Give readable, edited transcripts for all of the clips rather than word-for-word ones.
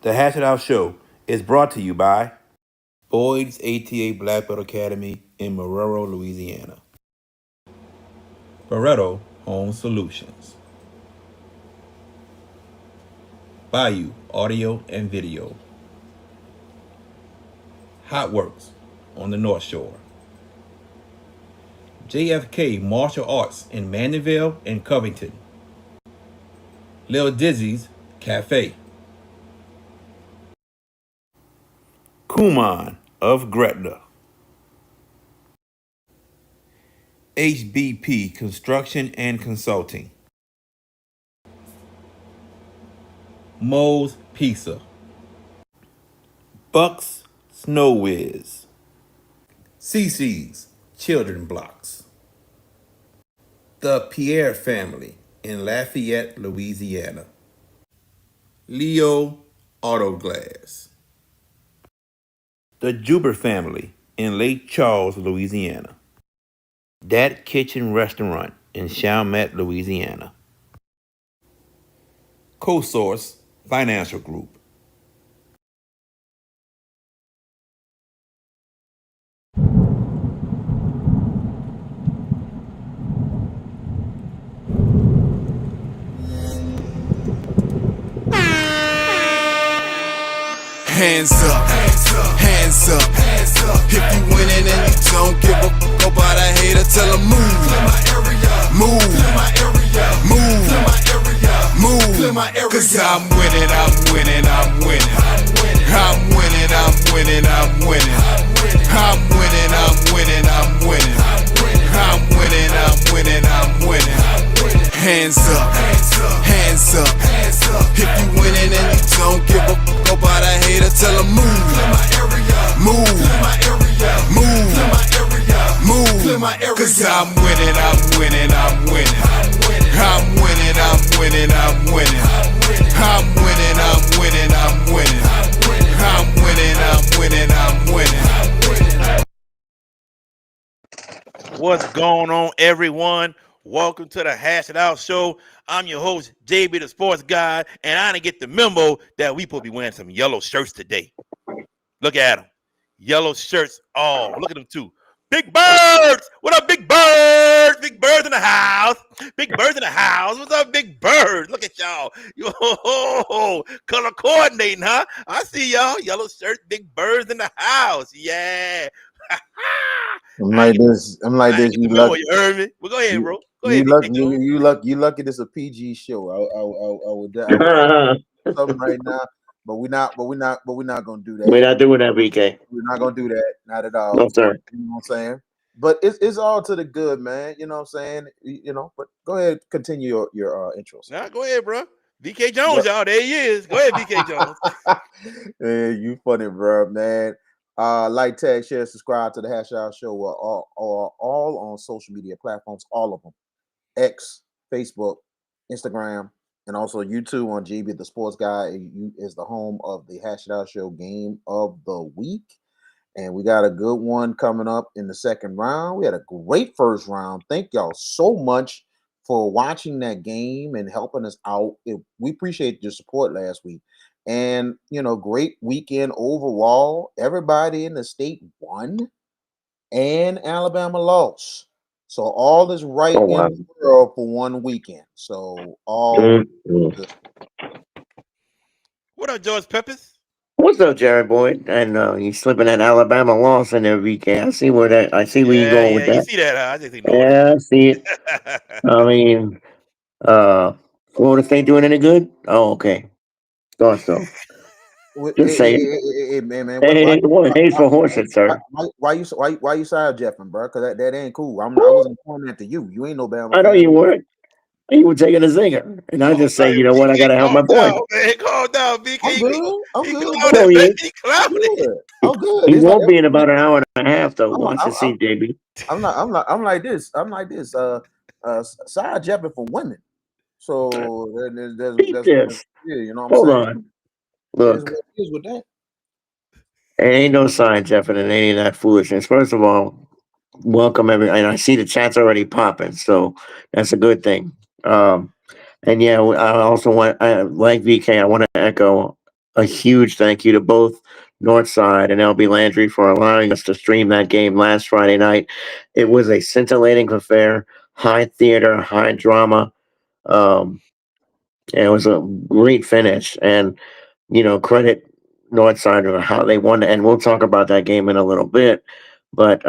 The Hash It Out Show is brought to you by Boyd's ATA Black Belt Academy in Marrero, Louisiana. Barreto Home Solutions. Bayou Audio and Video. Hot Works on the North Shore. JFK Martial Arts in Mandeville and Covington. Lil Dizzy's Cafe. Kuman of Gretna. HBP Construction and Consulting. Moe's Pizza. Buck's Snow Whiz. CC's Children Blocks. The Pierre Family in Lafayette, Louisiana. Leo Auto Glass. The Juber Family in Lake Charles, Louisiana. Dat Kitchen Restaurant in Chalmette, Louisiana. CoSource Financial Group. Hands up, hands up, hands up. If you winning and you don't give a fuck about a hater, tell them move. Move, move, move. Cause I'm winning, I'm winning, I'm winning. I'm winning, I'm winning, I'm winning. I'm winning, I'm winning, I'm winning. I'm winning, I'm winning, I'm winning. Hands up, hands up, hands up. If you winning and you don't give a fuck about a hater, tell them move. Move, move, move. Cause I'm winning, I'm winning, I'm winning. I'm winning, I'm winning, I'm winning. I'm winning, I'm winning, I'm winning. I'm winning, I'm winning, I'm winning. What's going on, everyone? Welcome to the Hash It Out Show. I'm your host, JB the Sports Guy, and I didn't get the memo that we supposed to be wearing some yellow shirts today. Look at them. Yellow shirts. Oh, look at them too. Big Birds! What up, Big Birds? Big Birds in the house. Big Birds in the house. What's up, Big Birds? Look at y'all. Yo, color coordinating, huh? I see y'all. Yellow shirts, Big Birds in the house. Yeah. I'm like this. You lucky. You heard me? Well, go ahead, bro. Go ahead, You lucky. This is a PG show. I would something right now, but we're not gonna do that. We're not doing that, BK. We're not gonna do that. Not at all. No, sir. You know what I'm saying? But it's all to the good, man. You know what I'm saying? But go ahead, continue your intros. Nah, go ahead, bro. BK Jones, y'all. There he is. Go ahead, BK Jones. Hey, you funny, bro, man. Like, tag, share, subscribe to the Hash Out Show all on social media platforms, all of them. X, Facebook, Instagram, and also YouTube on JB the Sports Guy is the home of the Hash It Out Show game of the week. And we got a good one coming up in the second round. We had a great first round. Thank y'all so much for watching that game and helping us out. We appreciate your support last week. And, great weekend overall. Everybody in the state won and Alabama lost. So all is right in the world for one weekend. So all good. What up, George Peppers? What's up, Jared Boyd? And you slipping that Alabama loss in there, BK. I see where you're going with that. You see that, huh? I just I see it. I mean, Florida State doing any good? Oh, okay. Thought so. Just saying. Hey, man. Hey, for horses, sir. Why you side jeffing, bro? Because that ain't cool. I wasn't pointing at you. You ain't no Bama. I know you weren't. You were taking a zinger, and I just say, you know what? I gotta help my boy. Calm down, BK. I'm good. I'm good. He won't be in about an hour and a half, though. Watch and see, JB. I'm like this. Side jeffing for women. So there's you know what I'm Hold saying? on. Look, with that. There ain't no sign, Jeff, and it ain't that foolishness. First of all, welcome everyone. And I see the chat's already popping, so that's a good thing. And yeah, I also want, like VK, I want to echo a huge thank you to both Northside and LB Landry for allowing us to stream that game last Friday night. It was a scintillating affair, high theater, high drama. Um, and it was a great finish. And, credit Northside for how they won. And we'll talk about that game in a little bit. But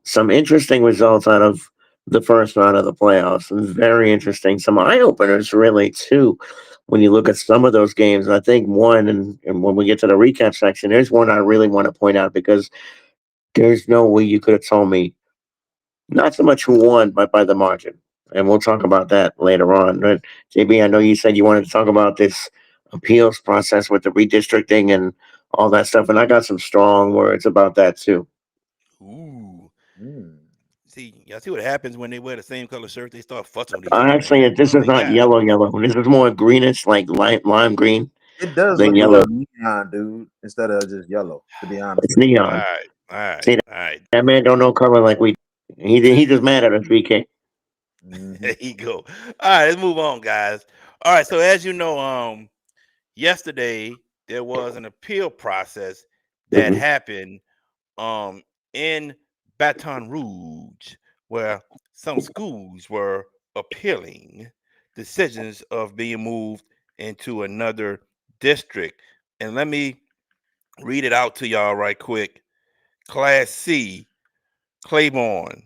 some interesting results out of the first round of the playoffs. Very interesting. Some eye openers, really, too, when you look at some of those games. I think one, and when we get to the recap section, there's one I really want to point out because there's no way you could have told me not so much who won, but by the margin. And we'll talk about that later on. But JB, I know you said you wanted to talk about this appeals process with the redistricting and all that stuff, and I got some strong words about that too. Ooh. Mm. See, y'all see what happens when they wear the same color shirt? They start fussing with each other, man. Actually, this Oh is my not God. yellow. This is more greenish, like lime green It does than look a yellow. little neon, dude, instead of just yellow. To be honest It's with you. All neon. right. All right. See, All right. that man don't know color like we. He just mad at us, BK. Mm-hmm. There you go. All right, let's move on, guys. All right, so as you know, yesterday there was an appeal process that Mhm. happened in Baton Rouge, where some schools were appealing decisions of being moved into another district. And let me read it out to y'all right quick. Class C, Claiborne,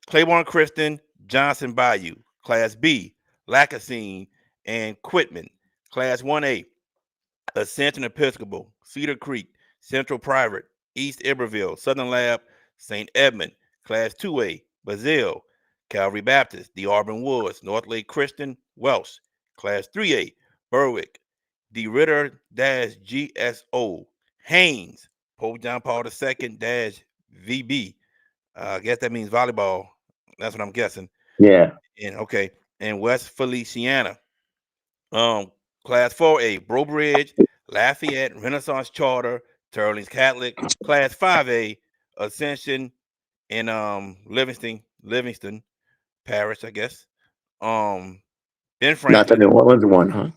Claiborne Christian, Johnson Bayou. Class B, Lacassine and Quitman. Class 1A, Ascension Episcopal, Cedar Creek, Central Private, East Iberville, Southern Lab, St. Edmund. Class 2A, Bazille, Calvary Baptist, The Auburn Woods, North Lake Christian, Welsh. Class 3A, Berwick, De Ritter GSO, Haynes, Pope John Paul II VB. I guess that means volleyball. That's what I'm guessing. Yeah. And okay, and West Feliciana. Um, Class 4A, Brobridge, Lafayette, Renaissance Charter, Turlings Catholic. Class 5A, Ascension in Livingston Parish, I guess. Um, Ben Not the Franklin. New Orleans one, huh?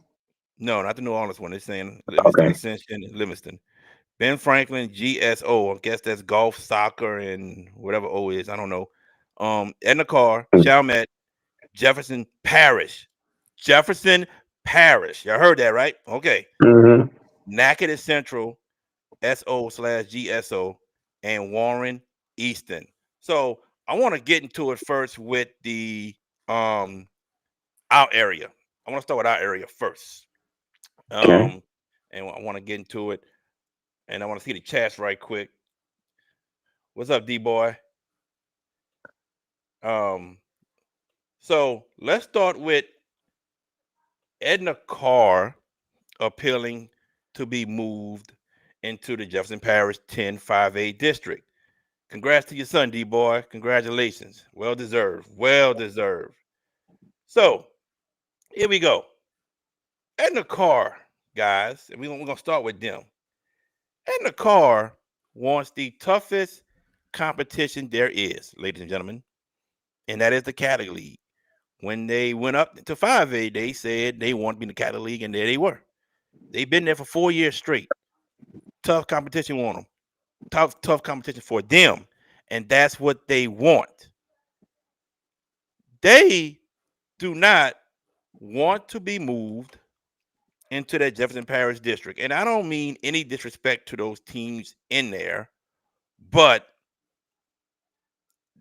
No, not the New Orleans one. They're saying Livingston, Okay. Ascension, and Livingston. Ben Franklin, GSO. I guess that's golf, soccer, and whatever O is. I don't know. Edna Carr, Chalmette, Jefferson Parish. Jefferson Parish. Y'all heard that, right? Okay. Mm-hmm. Natchitoches Central, SO/GSO, and Warren Easton. So I want to get into it first with the our area. I want to start with our area first. Okay. And I want to get into it. And I want to see the chats right quick. What's up, D boy? So let's start with Edna Carr appealing to be moved into the Jefferson Parish 10-5A district. Congrats to your son, D boy. Congratulations. Well deserved. Well deserved. So here we go. Edna Carr, guys, and we're going to start with them. Edna Carr wants the toughest competition there is, ladies and gentlemen, and that is the Catholic League. When they went up to 5A, they said they want to be in the Catholic League, and there they were. They've been there for 4 years straight. Tough competition on them. Tough competition for them. And that's what they want. They do not want to be moved into that Jefferson Parish district. And I don't mean any disrespect to those teams in there, but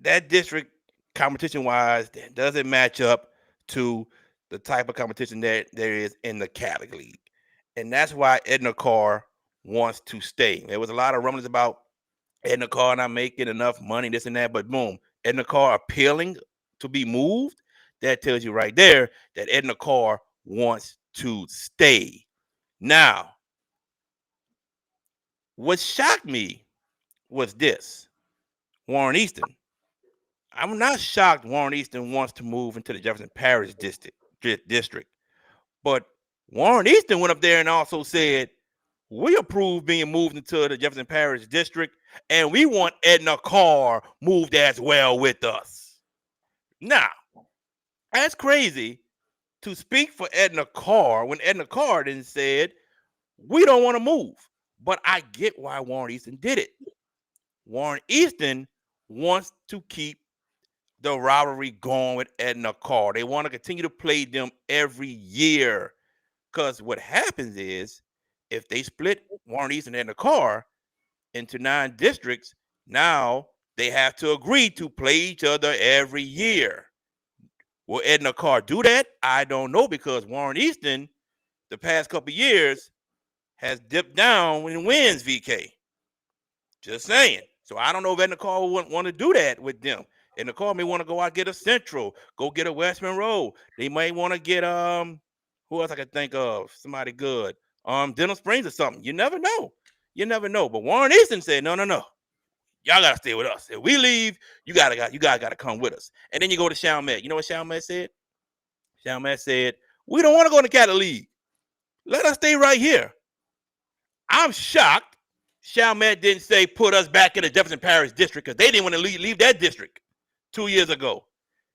that district competition wise doesn't match up to the type of competition that there is in the Catholic League. And that's why Edna Carr wants to stay. There was a lot of rumblings about Edna Carr not making enough money, this and that, but boom, Edna Carr appealing to be moved. That tells you right there that Edna Carr wants to stay. Now, what shocked me was this: Warren Easton. I'm not shocked Warren Easton wants to move into the Jefferson Parish district. But Warren Easton went up there and also said, we approve being moved into the Jefferson Parish district, and we want Edna Carr moved as well with us. Now, that's crazy to speak for Edna Carr when Edna Carr then said, We don't want to move. But I get why Warren Easton did it. Warren Easton wants to keep the rivalry going with Edna Carr. They want to continue to play them every year. Because what happens is, if they split Warren Easton and Edna Carr into 9 districts, now they have to agree to play each other every year. Will Edna Carr do that? I don't know, because Warren Easton, the past couple years, has dipped down and wins VK. Just saying. So I don't know if Edna Carr would want to do that with them. Edna Carr may want to go out and get a Central, go get a West Monroe. They might want to get who else I could think of? Somebody good. Denham Springs or something. You never know. You never know. But Warren Easton said, no. Y'all gotta stay with us. If we leave, you gotta come with us. And then you go to Chalmette. You know what Chalmette said? Chalmette said, we don't want to go in the Catholic League. Let us stay right here. I'm shocked Chalmette didn't say put us back in the Jefferson Parish district, because they didn't want to leave that district 2 years ago.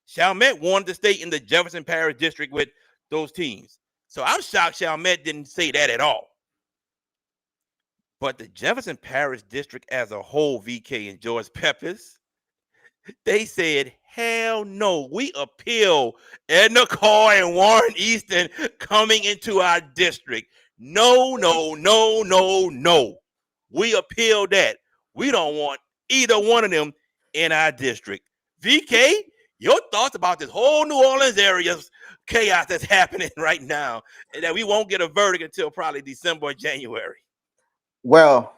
Chalmette wanted to stay in the Jefferson Parish district with those teams. So I'm shocked Chalmette didn't say that at all. But the Jefferson Parish district as a whole, VK and George Peppers, they said, hell no, we appeal Edna Carr and Warren Easton coming into our district. No. We appeal that. We don't want either one of them in our district. VK, your thoughts about this whole New Orleans area's chaos that's happening right now, and that we won't get a verdict until probably December or January? Well,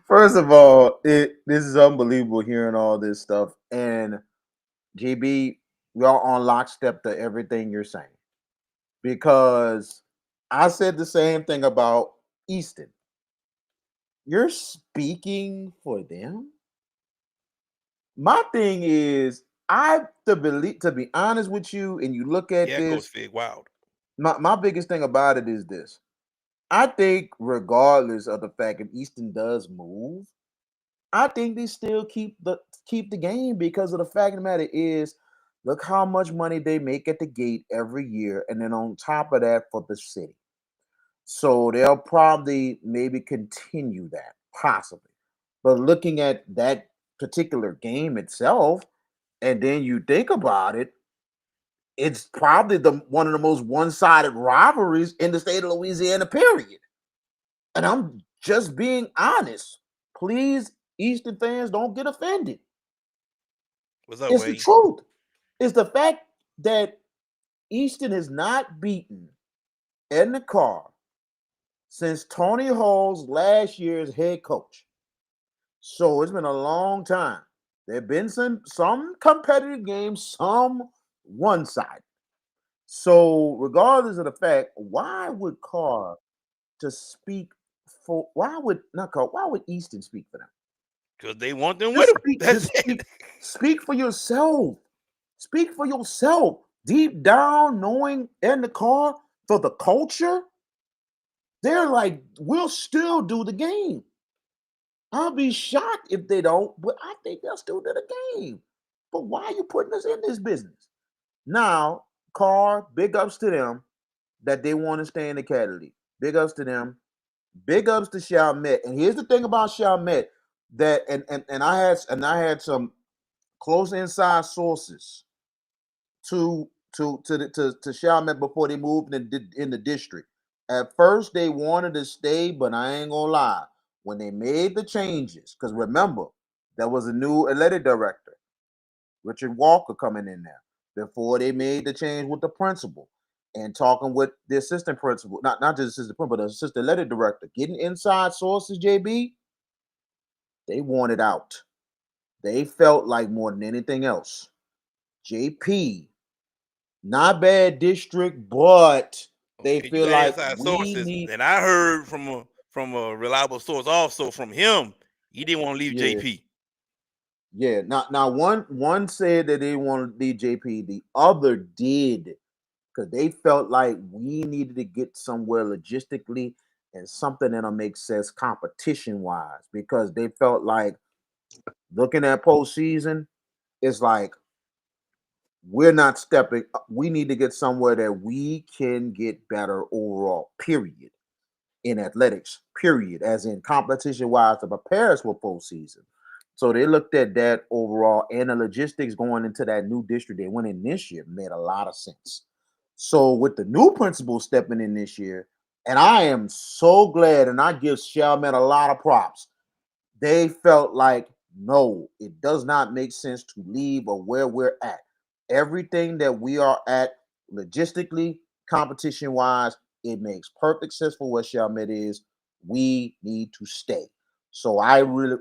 first of all, this is unbelievable hearing all this stuff. And GB, y'all on lockstep to everything you're saying. Because I said the same thing about Easton. You're speaking for them? My thing is, to be honest with you, and you look at this, Coach Fig, wild. My biggest thing about it is this. I think regardless of the fact if Easton does move, I think they still keep the game, because of the fact of the matter is, look how much money they make at the gate every year, and then on top of that for the city. So they'll probably maybe continue that, possibly. But looking at that particular game itself, and then you think about it, it's probably one of the most one-sided rivalries in the state of Louisiana, period. And I'm just being honest. Please, Eastern fans, don't get offended. What's up, It's Wade? the truth. It's the fact that Easton has not beaten Edna Carr since Tony Hall's last year's head coach. So it's been a long time. There have been some competitive games, some one-sided. So regardless of the fact, why would Carr why would Easton speak for them? Because they want them with them. Speak for yourself. Speak for yourself. Deep down, knowing Edna Carr, for the culture, they're like, we'll still do the game. I'll be shocked if they don't, but I think they'll still do the game. But why are you putting us in this business? Now, Carr, big ups to them that they want to stay in the Catholic. Big ups to them. Big ups to Chalmette. And here's the thing about Chalmette, that and I had some close inside sources to Chalmette before they moved in the district. At first, they wanted to stay, but I ain't gonna lie. When they made the changes, because remember, there was a new athletic director, Richard Walker, coming in there before they made the change with the principal and talking with the assistant principal, not just assistant principal, but the assistant athletic director, getting inside sources, JB, they wanted out. They felt like more than anything else, JP, not bad district, but they feel like we need. And I heard from a reliable source also from him, he didn't want to leave JP. Yeah. Now one said that they wanted to leave JP. The other did, because they felt like we needed to get somewhere logistically and something that'll make sense competition wise, because they felt like looking at postseason, it's like we're not stepping. We need to get somewhere that we can get better overall, period. in athletics, period, as in competition wise to prepare us for postseason. So they looked at that overall and the logistics going into that new district they went in this year made a lot of sense. So with the new principal stepping in this year, and I am so glad, and I give Shalman a lot of props. They felt like, no, it does not make sense to leave or where we're at. Everything that we are at logistically, competition wise, it makes perfect sense for what Chalmette is. We need to stay. So I really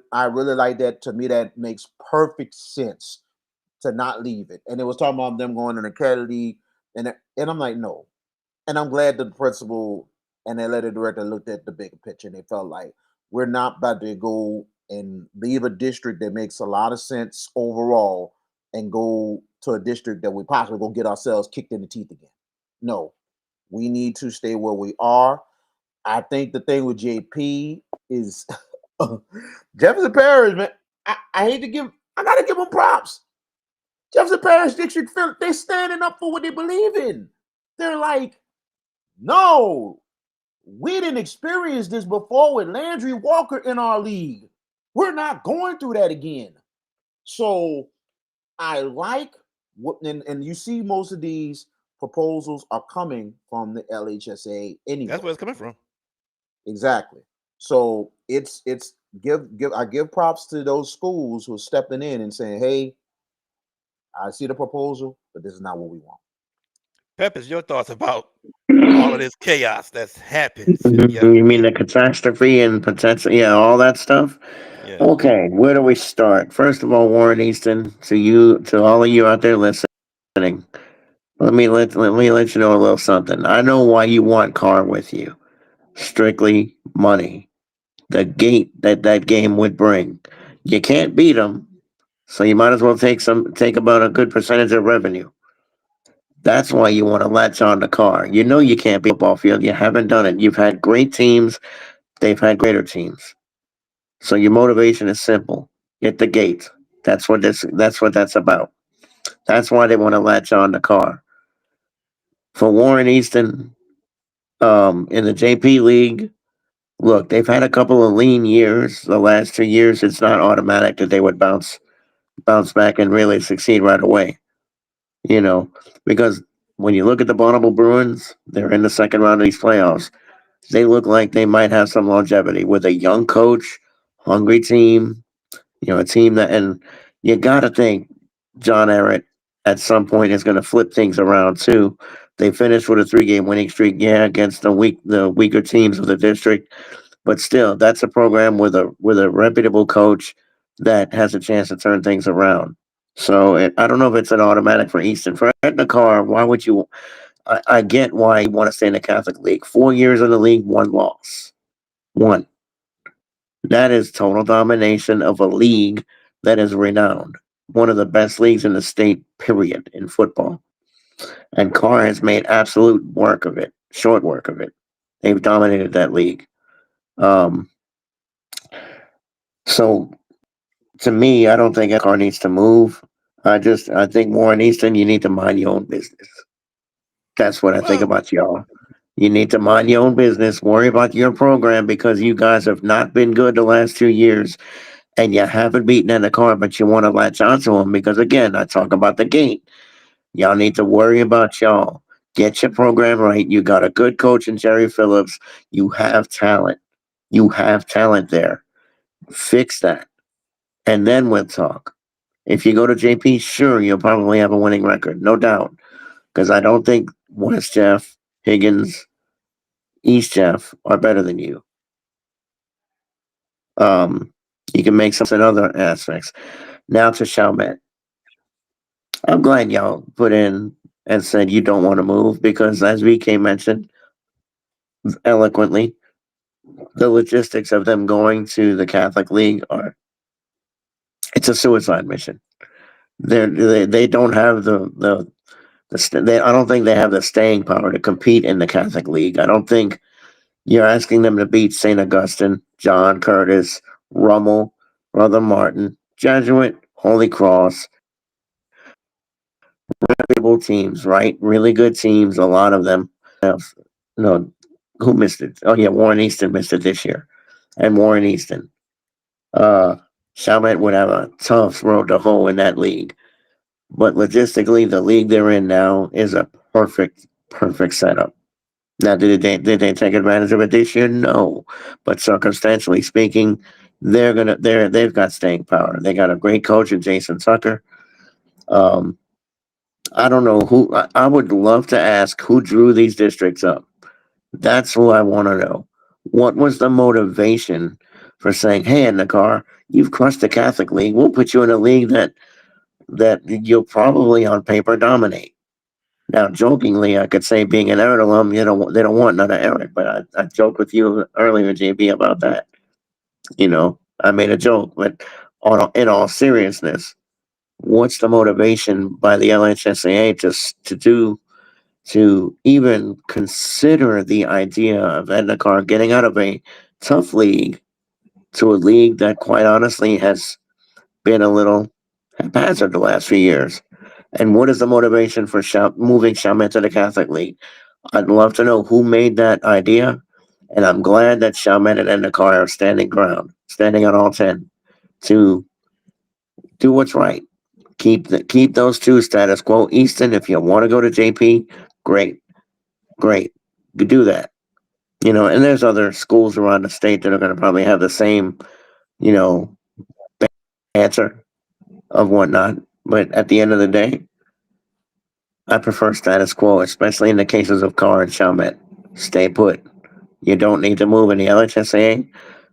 like that. To me, that makes perfect sense to not leave it. And it was talking about them going to the academy, and I'm like, no. And I'm glad the principal and the athletic director looked at the bigger picture and they felt like we're not about to go and leave a district that makes a lot of sense overall and go to a district that we possibly go get ourselves kicked in the teeth again. No, we need to stay where we are. I think the thing with JP is Jefferson Parish, man. I hate to I gotta give them props. Jefferson Parish District, they're standing up for what they believe in. They're like, no, we didn't experience this before with Landry Walker in our league. We're not going through that again. So I like what, and you see most of these proposals are coming from the LHSA anyway. That's where it's coming from. Exactly. So it's I give props to those schools who are stepping in and saying, hey, I see the proposal, but this is not what we want. Peppers, your thoughts about all of this chaos that's happened since You mean yesterday? the catastrophe and potential, yeah, all that stuff? Yes. Okay, where do we start? First of all, Warren Easton, to you, to all of you out there listening, let me let you know a little something. I know why you want Carr with you. Strictly money. The gate that game would bring. You can't beat them, so you might as well take about a good percentage of revenue. That's why you want to latch on to Carr. You know you can't beat a football field. You haven't done it. You've had great teams. They've had greater teams. So your motivation is simple. Get the gate. That's what that's about. That's why they want to latch on to Carr. For Warren Easton, in the JP League, look, they've had a couple of lean years. The last 2 years, it's not automatic that they would bounce back and really succeed right away. You know, because when you look at the Bonneville Bruins, they're in the second round of these playoffs. They look like they might have some longevity with a young coach, hungry team, a team and you got to think John Ehret at some point is going to flip things around too. They finished with a 3-game winning streak, yeah, against the weaker teams of the district, but still, that's a program with a reputable coach that has a chance to turn things around. So I don't know if it's an automatic for Easton. For Edna Carr, why would you? I get why you want to stay in the Catholic League. 4 years in the league, one loss. One. That is total domination of a league that is renowned. One of the best leagues in the state, period, in football. And Carr has made absolute work of it, short work of it. They've dominated that league. Um, so to me, I don't think Carr needs to move. I think Warren Easton, you need to mind your own business. That's what I think Well, about y'all. You need to mind your own business, worry about your program because you guys have not been good the last 2 years and you haven't beaten in the car, but you want to latch onto them because, again, I talk about the gate. Y'all need to worry about y'all. Get your program right. You got a good coach in Jerry Phillips. You have talent. You have talent there. Fix that. And then we'll talk. If you go to JP, sure, you'll probably have a winning record, no doubt. Because I don't think West Jeff, Higgins, East Jeff are better than you. Um, you can make some in other aspects. Now to Chalmette. I'm glad y'all put in and said you don't want to move because, as VK mentioned eloquently, the logistics of them going to the Catholic League it's a suicide mission. They don't have I don't think they have the staying power to compete in the Catholic League. I don't think you're asking them to beat St. Augustine, John Curtis, Rummel, Brother Martin, Jesuit, Holy Cross, reputable teams, right? Really good teams, a lot of them have, you know, who missed it? Oh yeah, Warren Easton missed it this year, and Warren Easton. Chalmette would have a tough road to hoe in that league. But logistically, the league they're in now is a perfect setup. Now, did they take advantage of it this year? No, but circumstantially speaking, they've got staying power. They got a great coach in Jason Tucker. Um, I don't know who. I would love to ask who drew these districts up. That's who I want to know. What was the motivation for saying, "Hey, in the car, you've crushed the Catholic League. We'll put you in a league that you'll probably on paper dominate." Now, jokingly, I could say being an Eric alum, they don't want none of Eric, but I joked with you earlier, JB, about that. I made a joke, but in all seriousness, what's the motivation by the LHSAA to even consider the idea of Edna Carr getting out of a tough league to a league that, quite honestly, has been a little haphazard the last few years? And what is the motivation for moving Chalmette to the Catholic League? I'd love to know who made that idea, and I'm glad that Chalmette and Endicott are standing on all 10 to do what's right. Keep those two status quo. Easton, if you want to go to JP, great, great, you do that. And there's other schools around the state that are going to probably have the same, you know, answer of whatnot. But at the end of the day, I prefer status quo, especially in the cases of Carr and Chalmette. Stay put. You don't need to move in the LHSA.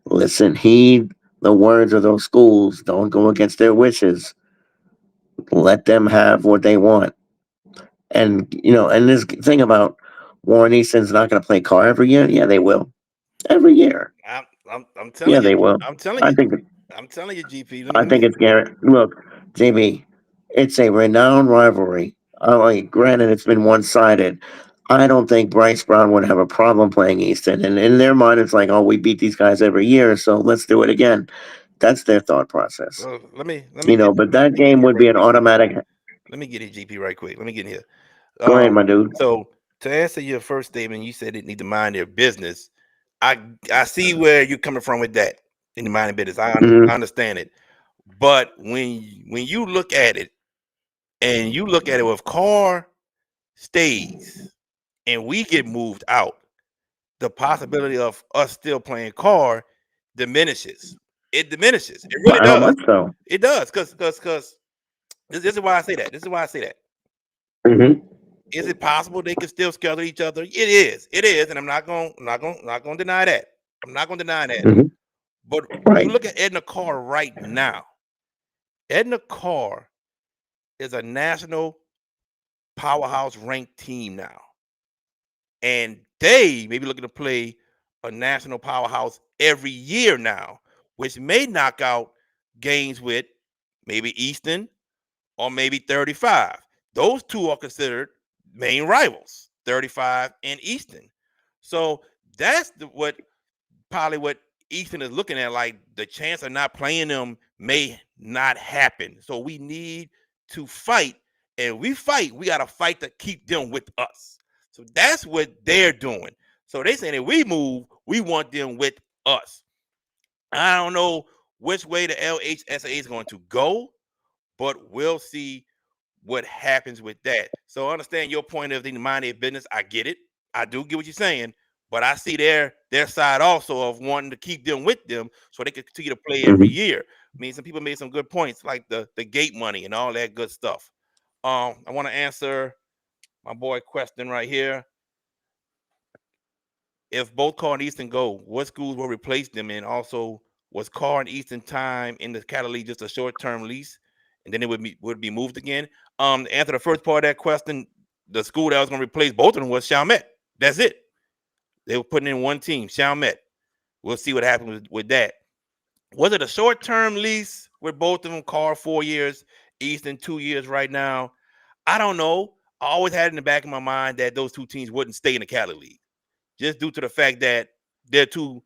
Listen, heed the words of those schools. Don't go against their wishes. Let them have what they want. And this thing about Warren Easton's not going to play Carr every year. Yeah, they will. Every year. I'm Yeah, telling you. they will. I'm telling I you. think I'm telling you, GP. I think it's Garrett. Look, JB, it's a renowned rivalry. Granted, it's been one-sided. I don't think Bryce Brown would have a problem playing Easton. And in their mind, it's like, oh, we beat these guys every year, so let's do it again. That's their thought process. Well, let But that me get game here would right be an quick. automatic. Let me get it, GP, right quick. Let me get in here. Go ahead, my dude. So to answer your first statement, you said they need to mind their business. I see where you're coming from with that in the mind of business. Mm-hmm. I understand it. But when you look at it and you look at it with Carr stays and we get moved out, the possibility of us still playing Carr diminishes. It diminishes. It really How does. much so? It does because this is why I say that. This is why I say that. Mm-hmm. Is it possible they could still schedule each other? It is. It is, and I'm not going to deny that. I'm not going to deny that. Mm-hmm. But you Right. look at Edna Carr right now. Edna Carr is a national powerhouse ranked team now, and they may be looking to play a national powerhouse every year now, which may knock out games with maybe Easton or maybe 35. Those two are considered main rivals, 35 and Easton. So that's what Easton is looking at. Like the chance of not playing them may not happen. So we need to fight, and we got to fight to keep them with us. So that's what they're doing. So they saying if we move, we want them with us. I don't know which way the LHSA is going to go, but we'll see what happens with that. So I understand your point of the mind of business. I get it. I do get what you're saying, but I see their side also of wanting to keep them with them so they can continue to play every Mm-hmm. year. I mean, some people made some good points like the gate money and all that good stuff. I want to answer my boy question right here. If both Carr and Easton go, what schools will replace them? And also, was Carr and Easton time in the Catholic League just a short-term lease, and then it would be moved again? To answer the first part of that question, the school that was going to replace both of them was Chalmette. That's it. They were putting in one team, Chalmette. We'll see what happens with that. Was it a short-term lease with both of them? Carr 4 years, Easton 2 years right now. I don't know. I always had in the back of my mind that those two teams wouldn't stay in the Catholic League, just due to the fact that they're two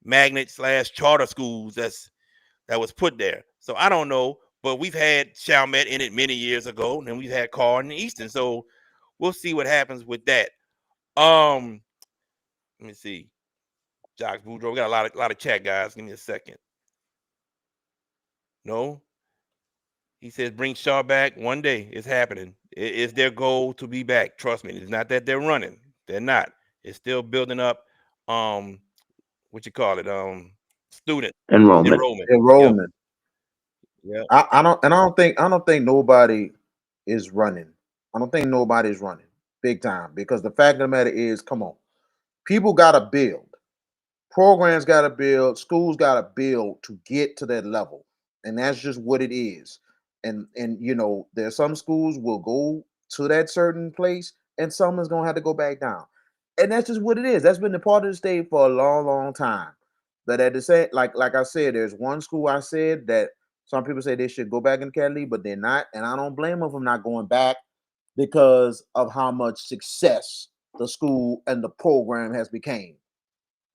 magnet/charter schools that was put there. So I don't know, but we've had Chalmette in it many years ago, and then we've had Carr and Easton. So we'll see what happens with that. Um, Let me see. Jocks Boudreaux. We got a lot of chat, guys. Give me a second. No. He says bring Shaw back one day. It's happening. It's their goal to be back. Trust me. It's not that they're running. They're not. It's still building up. What you call it? Student Enrollment. enrollment. Yep. Enrollment. Yep. I don't think nobody is running. I don't think nobody's running big time because the fact of the matter is, come on, people gotta build. Programs got to build, schools got to build to get to that level, and that's just what it is. And you know, there's some schools will go to that certain place, and some is gonna have to go back down, and that's just what it is. That's been the part of the state for a long, long time. But at the same, like I said, there's one school I said that some people say they should go back in Cali, but they're not, and I don't blame them for not going back because of how much success the school and the program has became.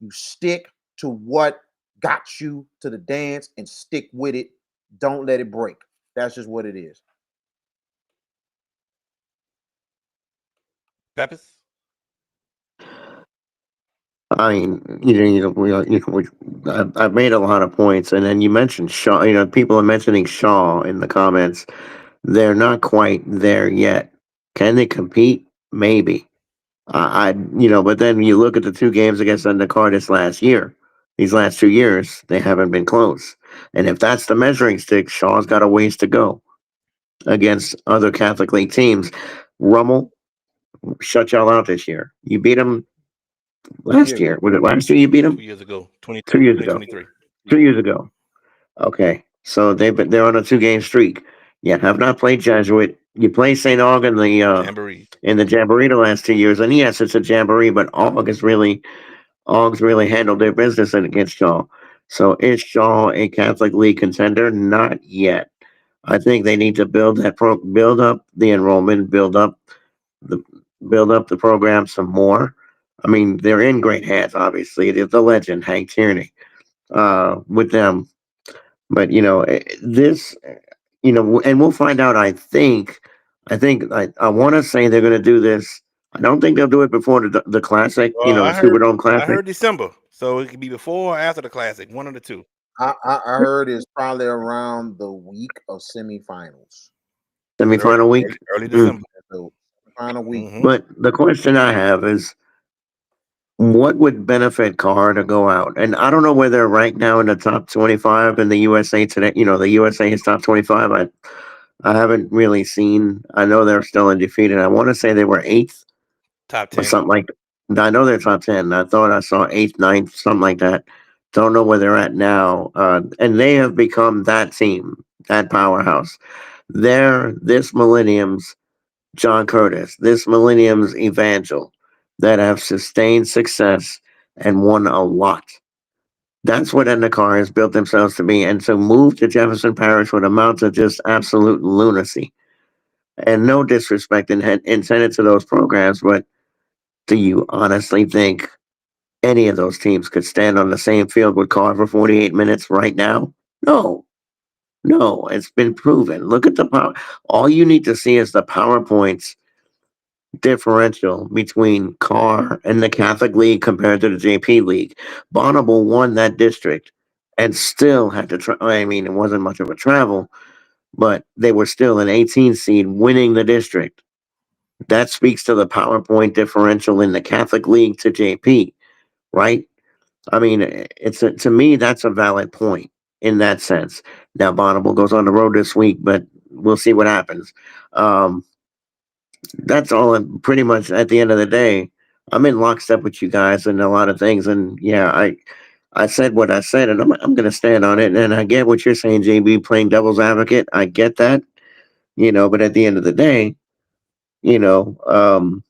You stick to what got you to the dance and stick with it. Don't let it break. That's just what it is. Peppers. I mean, I've made a lot of points, and then you mentioned Shaw. You know, people are mentioning Shaw in the comments. They're not quite there yet. Can they compete? Maybe. But then you look at the two games against Undercardis last year. These last 2 years, they haven't been close. And if that's the measuring stick, Shaw's got a ways to go against other Catholic League teams. Rummel shut y'all out this year. You beat them last year. Was it last year you beat them? 2 years ago. 20, 2 years ago. 2023. 2 years ago. Okay. So they're on a 2-game streak. You have not played Jesuit. You play St. Aug Jamboree. in the Jamboree the last 2 years. And yes, it's a Jamboree, but Augs really handled their business against Shaw. So is Shaw a Catholic League contender? Not yet. I think they need to build up the enrollment, the build up the program some more. I mean, they're in great hands. Obviously, it's the legend Hank Tierney with them. But and we'll find out. I want to say they're going to do this. I don't think they'll do it before the classic. Well, The I heard Superdome I Classic. heard December, so it could be before or after the classic, one of the two. I heard it's probably around the week of semifinals. Semifinal week. Early December. So final week. But the question I have is, what would benefit Carr to go out? And I don't know where they're ranked now in the top 25 in the USA today. The USA is top 25. I haven't really seen. I know they're still undefeated. I want to say they were 8th Top or 10. something like that. I know they're top 10. I thought I saw 8th, 9th, something like that. Don't know where they're at now. And they have become that team, that powerhouse. They're this millennium's John Curtis, this millennium's Evangel, that have sustained success and won a lot. That's what Endicott has built themselves to be. And to move to Jefferson Parish would amount to just absolute lunacy. And no disrespect intended to those programs, but do you honestly think any of those teams could stand on the same field with Carr for 48 minutes right now? No. No, it's been proven. Look at the power. All you need to see is the PowerPoints differential between Carr and the Catholic League compared to the JP League. Bonneville won that district and still had to try. I mean, it wasn't much of a travel, but they were still an 18 seed winning the district. That speaks to the PowerPoint differential in the Catholic League to JP, right? I mean, to me, that's a valid point in that sense. Now, Bonneville goes on the road this week, but we'll see what happens. That's all. Pretty much at the end of the day, I'm in lockstep with you guys and a lot of things. And yeah, I said what I said, and I'm going to stand on it. And I get what you're saying, JB, playing devil's advocate. I get that, but at the end of the day, Warren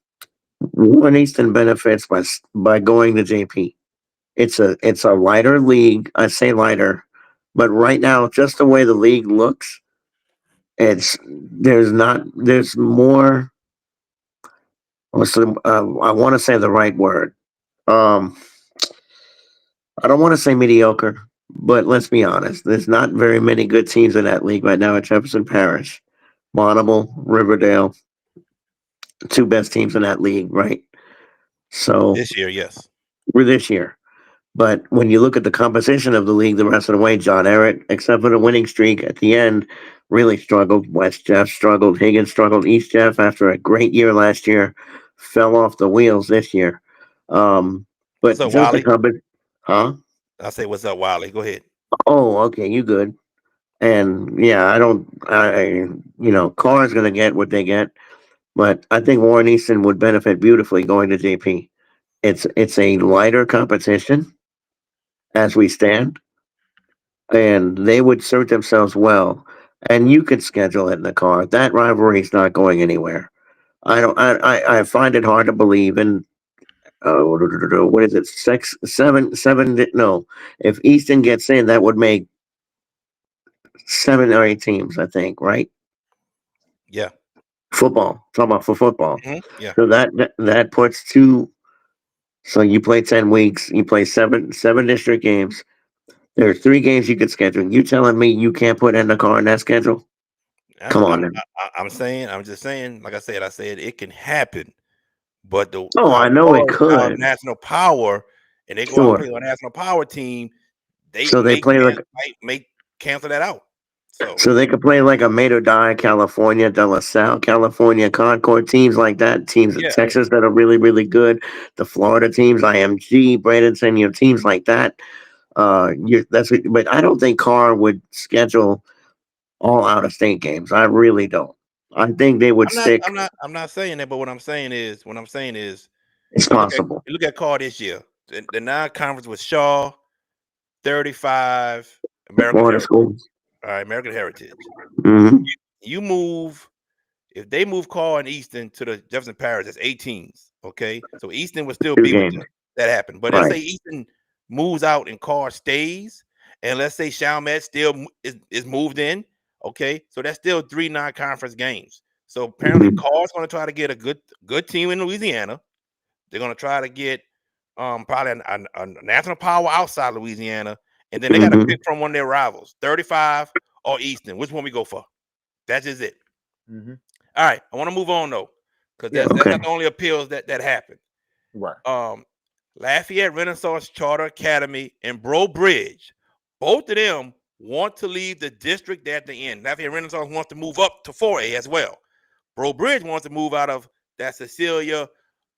Easton benefits by going to JP. It's a lighter league. I say lighter, but right now, just the way the league looks, there's more. I want to say the right word. Um, I don't want to say mediocre, but let's be honest. There's not very many good teams in that league right now at Jefferson Parish. Bonneville, Riverdale, two best teams in that league, right? So This year, yes. for this year. But when you look at the composition of the league the rest of the way, John Ehret, except for the winning streak at the end, really struggled. West Jeff struggled. Higgins struggled. East Jeff, after a great year last year, fell off the wheels this year. What's But up, just the Wally? composition. Huh? I say, what's up, Wally? Go ahead. Oh, okay. You good. And yeah, I don't, Carr's going to get what they get. But I think Warren Easton would benefit beautifully going to JP. It's a lighter competition as we stand, and they would suit themselves well. And you could schedule it in the car. That rivalry is not going anywhere. I don't. I find it hard to believe in. What is it? Six, seven, seven. No, if Easton gets in, that would make 7 or 8 teams. I think, right? Yeah. Football. Talking about for football. Yeah. So that puts two. So you play 10 weeks. You play seven district games. There are 3 games you could schedule. You telling me you can't put in the car in that schedule? Come on, then. I'm just saying, like I said it can happen, but Oh, I know it our could. national power, and they go out and Sure. play on a national power team, they So they play like may cancel that out. so they could play like a Mater Dei, California, De La Salle, California, Concord, teams like that, teams in Yeah, Texas that are really, really good. The Florida teams, IMG, Bradenton, teams like that. But I don't think Carr would schedule all out of state games. I really don't. I think they would stick. I'm not saying that, but what I'm saying is It's possible. you look at Carr this year, the non-conference with Shaw, 35, American Florida Heritage. schools. All right, American Heritage. Hmm. You move if they move Carr and Easton to the Jefferson Parish, that's 18s. Okay, so Easton would still 2 be with games. them. That happened, but let's Right. say Easton moves out and Carr stays, and let's say Chalmette still is moved in. Okay, so that's still 3 non-conference games. So apparently, Mhm. Carr's going to try to get a good team in Louisiana. They're going to try to get probably a national power outside Louisiana, and then they got to Mhm. pick from one of their rivals, 35 or Easton. Which one we go for? That's just it. Mm-hmm. All right, I want to move on though, because Yeah. that's Okay. not the only appeals that happened. Right. Lafayette Renaissance Charter Academy and Bro Bridge, both of them want to leave the district at the end. Lafayette Renaissance wants to move up to 4A as well. Bro Bridge wants to move out of that Cecilia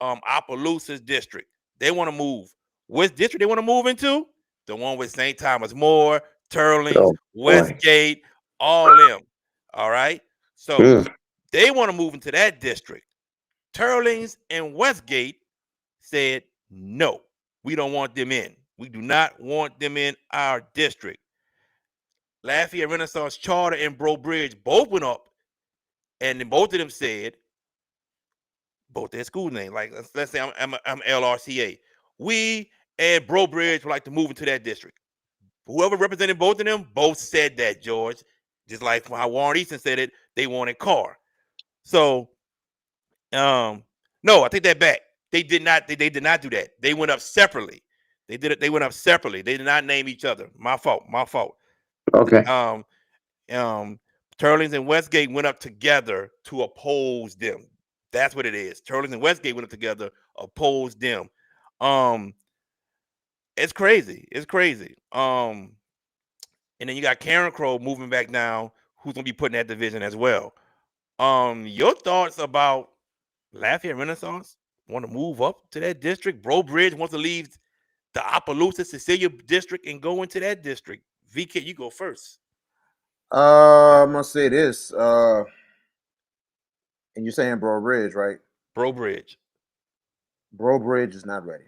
Opelousas district. They want to move. Which district they want to move into? The one with St. Thomas More, Turlings, Oh boy. Westgate, all them. All right. So Mm. they want to move into that district. Turlings and Westgate said, no, we don't want them in. We do not want them in our district. Lafayette Renaissance Charter and Bro Bridge both went up, and then both of them said, both their school name, like let's say I'm LRCA. We and Bro Bridge would like to move into that district. Whoever represented both of them, both said that, George. Just like how Warren Easton said it, they wanted Carr. So no, I take that back. They did not. They did not do that. They went up separately. They did it. They went up separately. They did not name each other. My fault. My fault. Okay. Turlings and Westgate went up together to oppose them. That's what it is. Turlings and Westgate went up together, opposed them. It's crazy. It's crazy. And then you got Karen Crow moving back now, who's gonna be put in that division as well. Your thoughts about Lafayette Renaissance want to move up to that district? Bro Bridge wants to leave the Opelousas Cecilia district and go into that district. VK, you go first. I'm gonna say this. And you're saying Bro Ridge, right? Bro Bridge. Bro Bridge is not ready.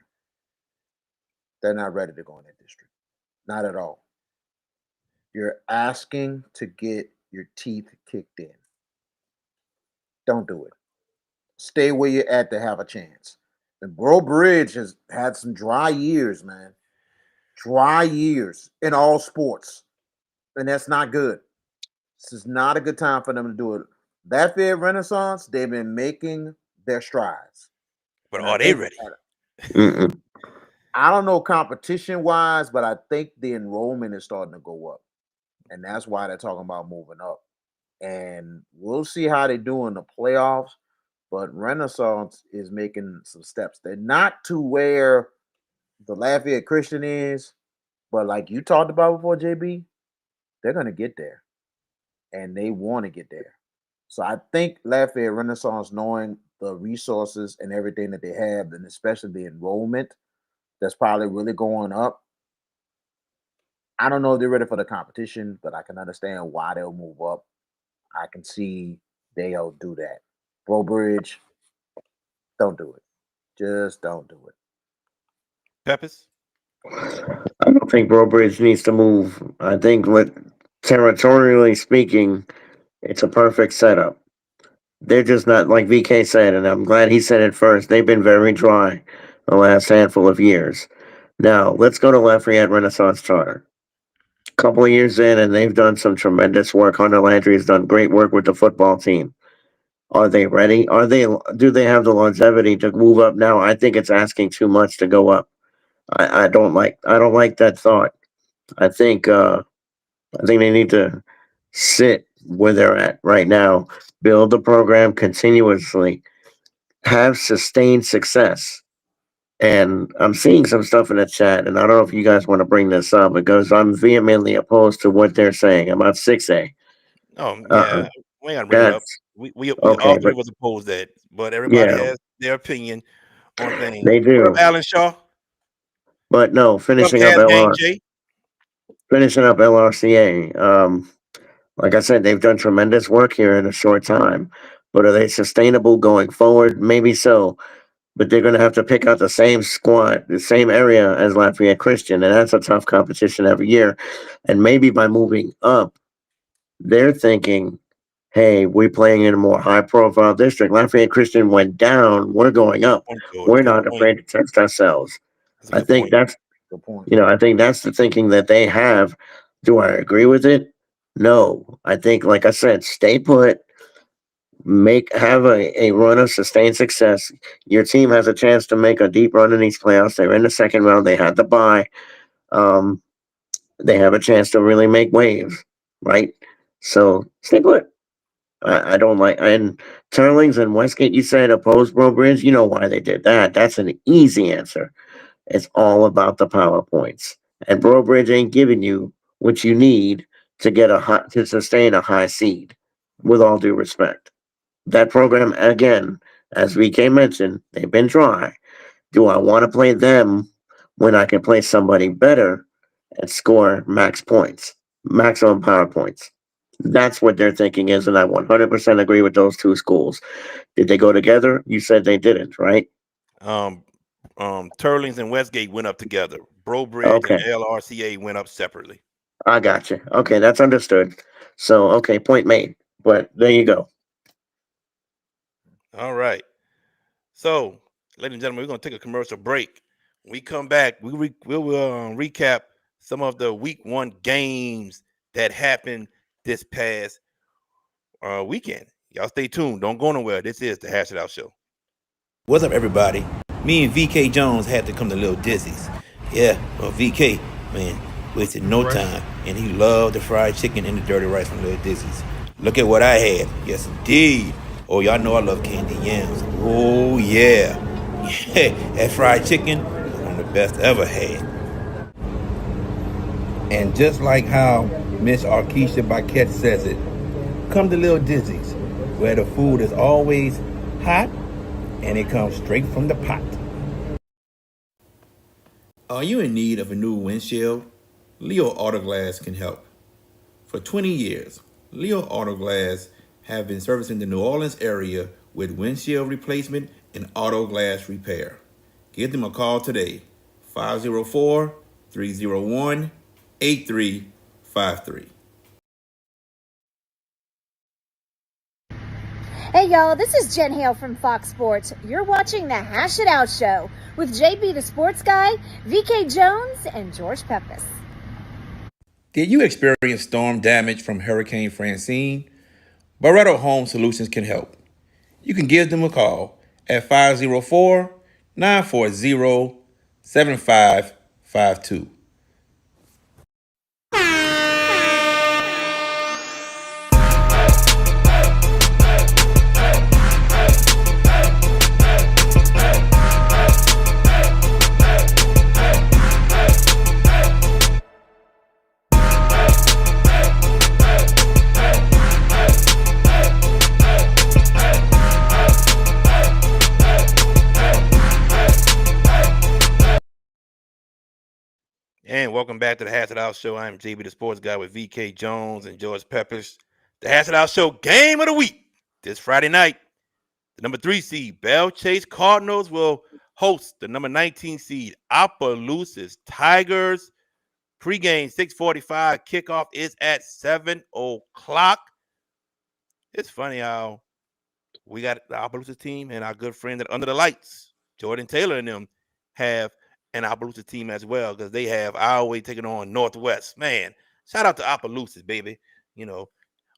They're not ready to go in that district. Not at all. You're asking to get your teeth kicked in. Don't do it. Stay where you're at to have a chance. And Bro Bridge has had some dry years, man. Dry years in all sports. And that's not good. This is not a good time for them to do it. That Fair Renaissance, they've been making their strides. But And are they ready? Mm-mm. I don't know competition wise, but I think the enrollment is starting to go up. And that's why they're talking about moving up. And we'll see how they do in the playoffs. But Renaissance is making some steps. They're not to where the Lafayette Christian is, but like you talked about before, JB, they're gonna get there, and they want to get there. So I think Lafayette Renaissance, knowing the resources and everything that they have, and especially the enrollment that's probably really going up. I don't know if they're ready for the competition, but I can understand why they'll move up. I can see they'll do that. Bridge, don't do it. Just don't do it. Peppers? I don't think Bridge needs to move. I think, territorially speaking, it's a perfect setup. They're just not, like VK said, and I'm glad he said it first. They've been very dry the last handful of years. Now, let's go to Lafayette Renaissance Charter. Couple of years in, and they've done some tremendous work. Hunter Landry has done great work with the football team. Are they ready? Do they have the longevity to move up now? I think it's asking too much to go up. I don't like that thought. I think they need to sit where they're at right now, build the program continuously, have sustained success. And I'm seeing some stuff in the chat, and I don't know if you guys want to bring this up because I'm vehemently opposed to what they're saying about 6A. Oh yeah, we gotta bring it up. That's We all okay, three but of us oppose that, but everybody yeah, has their opinion on things. they What up, do. Alan Shaw? But no, What up, Cab Gang J? finishing up LRCA. Like I said, they've done tremendous work here in a short time. But are they sustainable going forward? Maybe so. But they're going to have to pick out the same squad, the same area as Lafayette Christian, and that's a tough competition every year. And maybe by moving up, they're thinking, hey, we're playing in a more high-profile district. Lafayette Christian went down. We're going up. We're Good not point. afraid to test ourselves. That's a I good think point. that's, Good point. I think that's the thinking that they have. Do I agree with it? No. I think, like I said, stay put. Have a run of sustained success. Your team has a chance to make a deep run in these playoffs. They're in the second round. They had to bye. They have a chance to really make waves, right? So stay put. I don't like, and Turlings and Westgate, you said opposed Bridge. You know why they did that. That's an easy answer. It's all about the PowerPoints. And Bridge ain't giving you what you need to get to sustain a high seed, with all due respect. That program, again, as VK mentioned, they've been dry. Do I want to play them when I can play somebody better and score maximum power points? That's what their thinking is, and I 100% agree with those two schools. Did they go together? You said they didn't, right? Turlings and Westgate went up together. Bridge Okay, and LRCA went up separately. I got you. Okay, that's understood. So, okay, point made. But there you go. All right. So, ladies and gentlemen, we're going to take a commercial break. When we come back, we'll recap some of the week 1 games that happened this past weekend. Y'all stay tuned. Don't go nowhere. This is the Hash It Out Show. What's up, everybody? Me and VK Jones had to come to Little Dizzy's. Yeah, well, VK, man, wasted no time. And he loved the fried chicken and the dirty rice from Little Dizzy's. Look at what I had. Yes, indeed. Oh, y'all know I love candy yams. Oh, yeah. That fried chicken was one of the best I ever had. And just like how Miss Arkisha Baquette says it, come to Little Dizzy's, where the food is always hot and it comes straight from the pot. Are you in need of a new windshield? Leo Autoglass can help. For 20 years, Leo Autoglass have been servicing the New Orleans area with windshield replacement and auto glass repair. Give them a call today, 504-301-8353. Hey y'all, this is Jen Hale from Fox Sports. You're watching the Hash It Out Show with JB the Sports Guy, VK Jones, and George Peppis. Did you experience storm damage from Hurricane Francine? Barretto Home Solutions can help. You can give them a call at 504-940-7552. And welcome back to the Hash It Out Show. I'm JB the Sports Guy with VK Jones and George Peppers. The Hash It Out Show game of the week this Friday night. The number 3 seed Bell Chase Cardinals will host the number 19 seed Opelousas Tigers. Pre-game 6:45. Kickoff is at 7 o'clock. It's funny how we got the Opelousas team and our good friend that Under the Lights, Jordan Taylor and them, have an Opelousas team as well because they have always taken on Northwest. Man, shout out to Opelousas, baby. You know,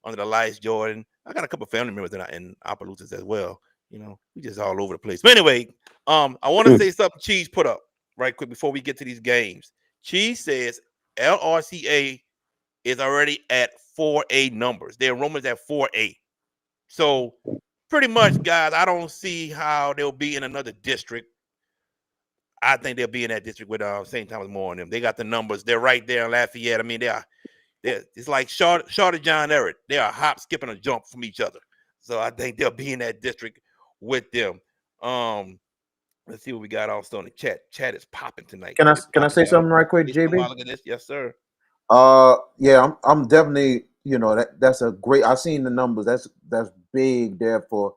Under the Lights, Jordan. I got a couple family members in Opelousas as well. You know, we just all over the place. But anyway, I want to say something Cheese put up right quick before we get to these games. Cheese says LRCA is already at 4A numbers. Their enrollment is at 4A. So pretty much, guys, I don't see how they'll be in another district. I think they'll be in that district with St. Thomas More and them. They got the numbers. They're right there in Lafayette. I mean, it's like Charlotte John Everett. They are hop, skip, and a jump from each other. So I think they'll be in that district with them. Let's see what we got also in the chat. Chat is popping tonight. Can I say something right quick, JB? Look at this. Yes, sir. Yeah, I'm definitely, that's a great. I've seen the numbers. That's big there for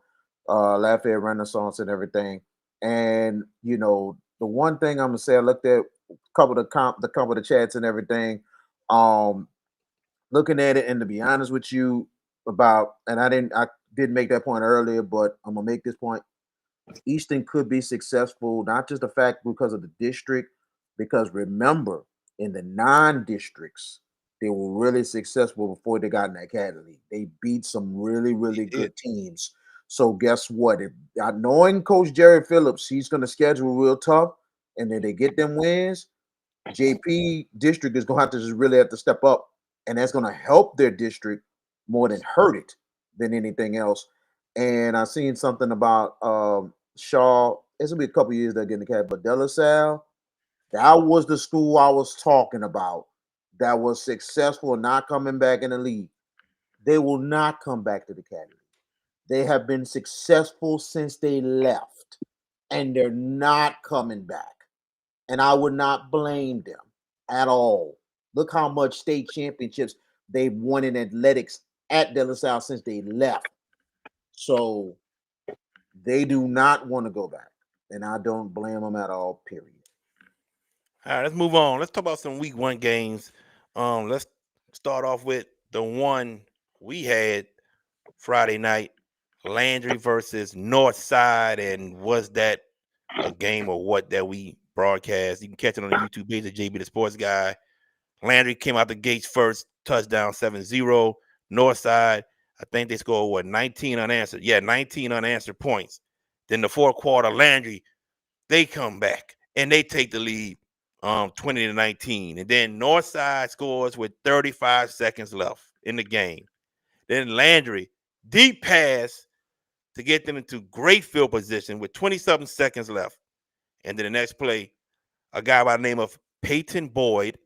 Lafayette Renaissance and everything. And the one thing I'm gonna say, I looked at a couple of the chats and everything. Looking at it, and to be honest with you, and I did make that point earlier, but I'm gonna make this point. Easton could be successful, not just the fact because of the district, because remember, in the non-districts, they were really successful before they got in the academy. They beat some really, really good teams. So guess what? Knowing Coach Jerry Phillips, he's going to schedule real tough, and then they get them wins. JP district is going to have to just really have to step up, and that's going to help their district more than hurt it than anything else. And I seen something about Shaw. It's gonna be a couple years they're getting the cat, but De La Salle, that was the school I was talking about that was successful not coming back in the league. They will not come back to the academy. They have been successful since they left, and they're not coming back. And I would not blame them at all. Look how much state championships they've won in athletics at De La Salle since they left. So they do not want to go back, and I don't blame them at all, period. All right, let's move on. Let's talk about some week 1 games. Let's start off with the one we had Friday night, Landry versus Northside. And was that a game or what that we broadcast? You can catch it on the YouTube page of JB the Sports Guy. Landry came out the gates first, touchdown 7-0. Northside, I think they scored 19 unanswered. Yeah, 19 unanswered points. Then the fourth quarter, Landry, they come back and they take the lead 20-19. And then Northside scores with 35 seconds left in the game. Then Landry, deep pass to get them into great field position with 20-something seconds left. And then the next play, a guy by the name of Peyton Boyd.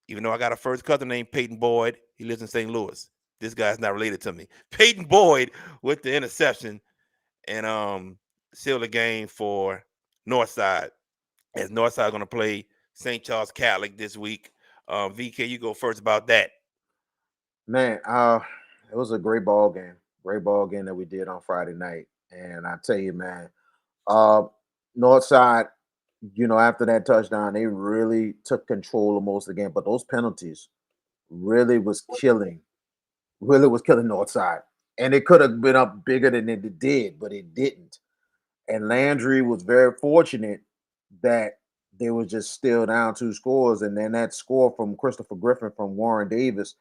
Even though I got a first cousin named Peyton Boyd, he lives in St. Louis. This guy's not related to me. Peyton Boyd with the interception and seal the game for Northside. As Northside going to play St. Charles Catholic this week. VK, you go first about that. Man, it was a great ball game. Great ball game that we did on Friday night. And I tell you, man, Northside, after that touchdown, they really took control of most of the game. But those penalties really was killing Northside. And it could have been up bigger than it did, but it didn't. And Landry was very fortunate that they was just still down 2 scores. And then that score from Christopher Griffin from Warren Davis,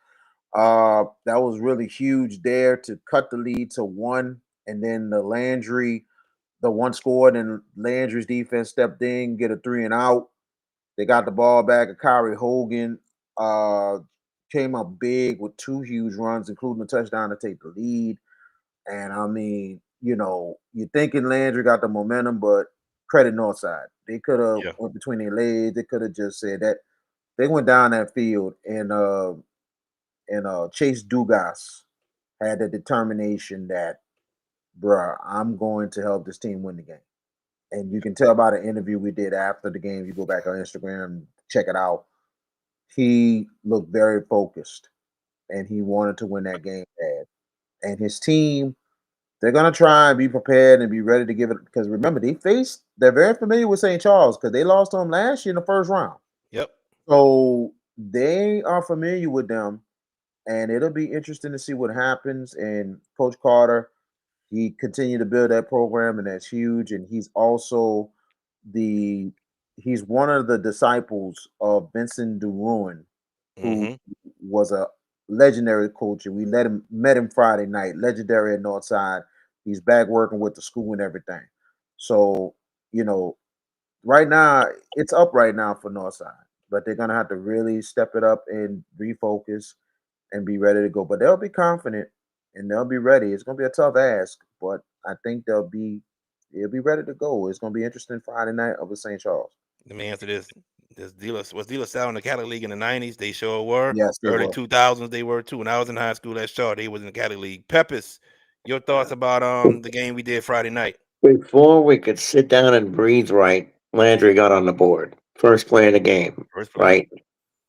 that was really huge there to cut the lead to 1. And then the one scored, and Landry's defense stepped in, get a 3 and out. They got the ball back. Kyrie Hogan came up big with 2 huge runs, including a touchdown to take the lead. And I mean, you're thinking Landry got the momentum, but credit Northside. They could have went between their legs. They could have just said that. They went down that field, and Chase Dugas had the determination that, bruh, I'm going to help this team win the game. And you can tell by the interview we did after the game. You go back on Instagram, check it out. He looked very focused, and he wanted to win that game bad. And his team, they're gonna try and be prepared and be ready to give it. Because remember, they're very familiar with St. Charles because they lost to them last year in the first round. Yep. So they are familiar with them, and it'll be interesting to see what happens. And Coach Carter, he continued to build that program, and that's huge. And he's also the he's one of the disciples of Vincent DeRuin, who Mm-hmm. was a legendary coach, and we met him Friday night, legendary at Northside. He's back working with the school and everything. So, you know, right now it's up right now for Northside, but they're gonna have to really step it up and refocus and be ready to go. But they'll be confident and they'll be ready. It's gonna be a tough ask, but I think they'll be ready to go. It's gonna be interesting Friday night over St. Charles. Let me answer this. This dealers was dealers out in the Cali League in the '90s. They sure were. Yes, they Early were. 2000s, they were too. When I was in high school at Shaw, they was in the Cali League. Peppers, your thoughts about the game we did Friday night? Before we could sit down and breathe right, Landry got on the board. First play of the game, First play. right?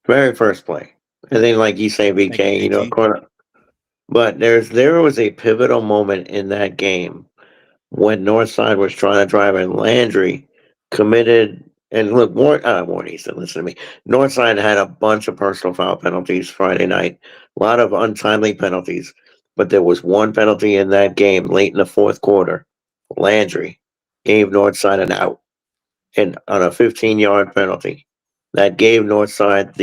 Very first play. And then, like you say, Thank you, VK, JT. corner. But there was a pivotal moment in that game when Northside was trying to drive and Landry committed. And look, Warren Easton, listen to me. Northside had a bunch of personal foul penalties Friday night, a lot of untimely penalties. But there was one penalty in that game late in the fourth quarter. Landry gave Northside an out and on a 15-yard penalty. That gave Northside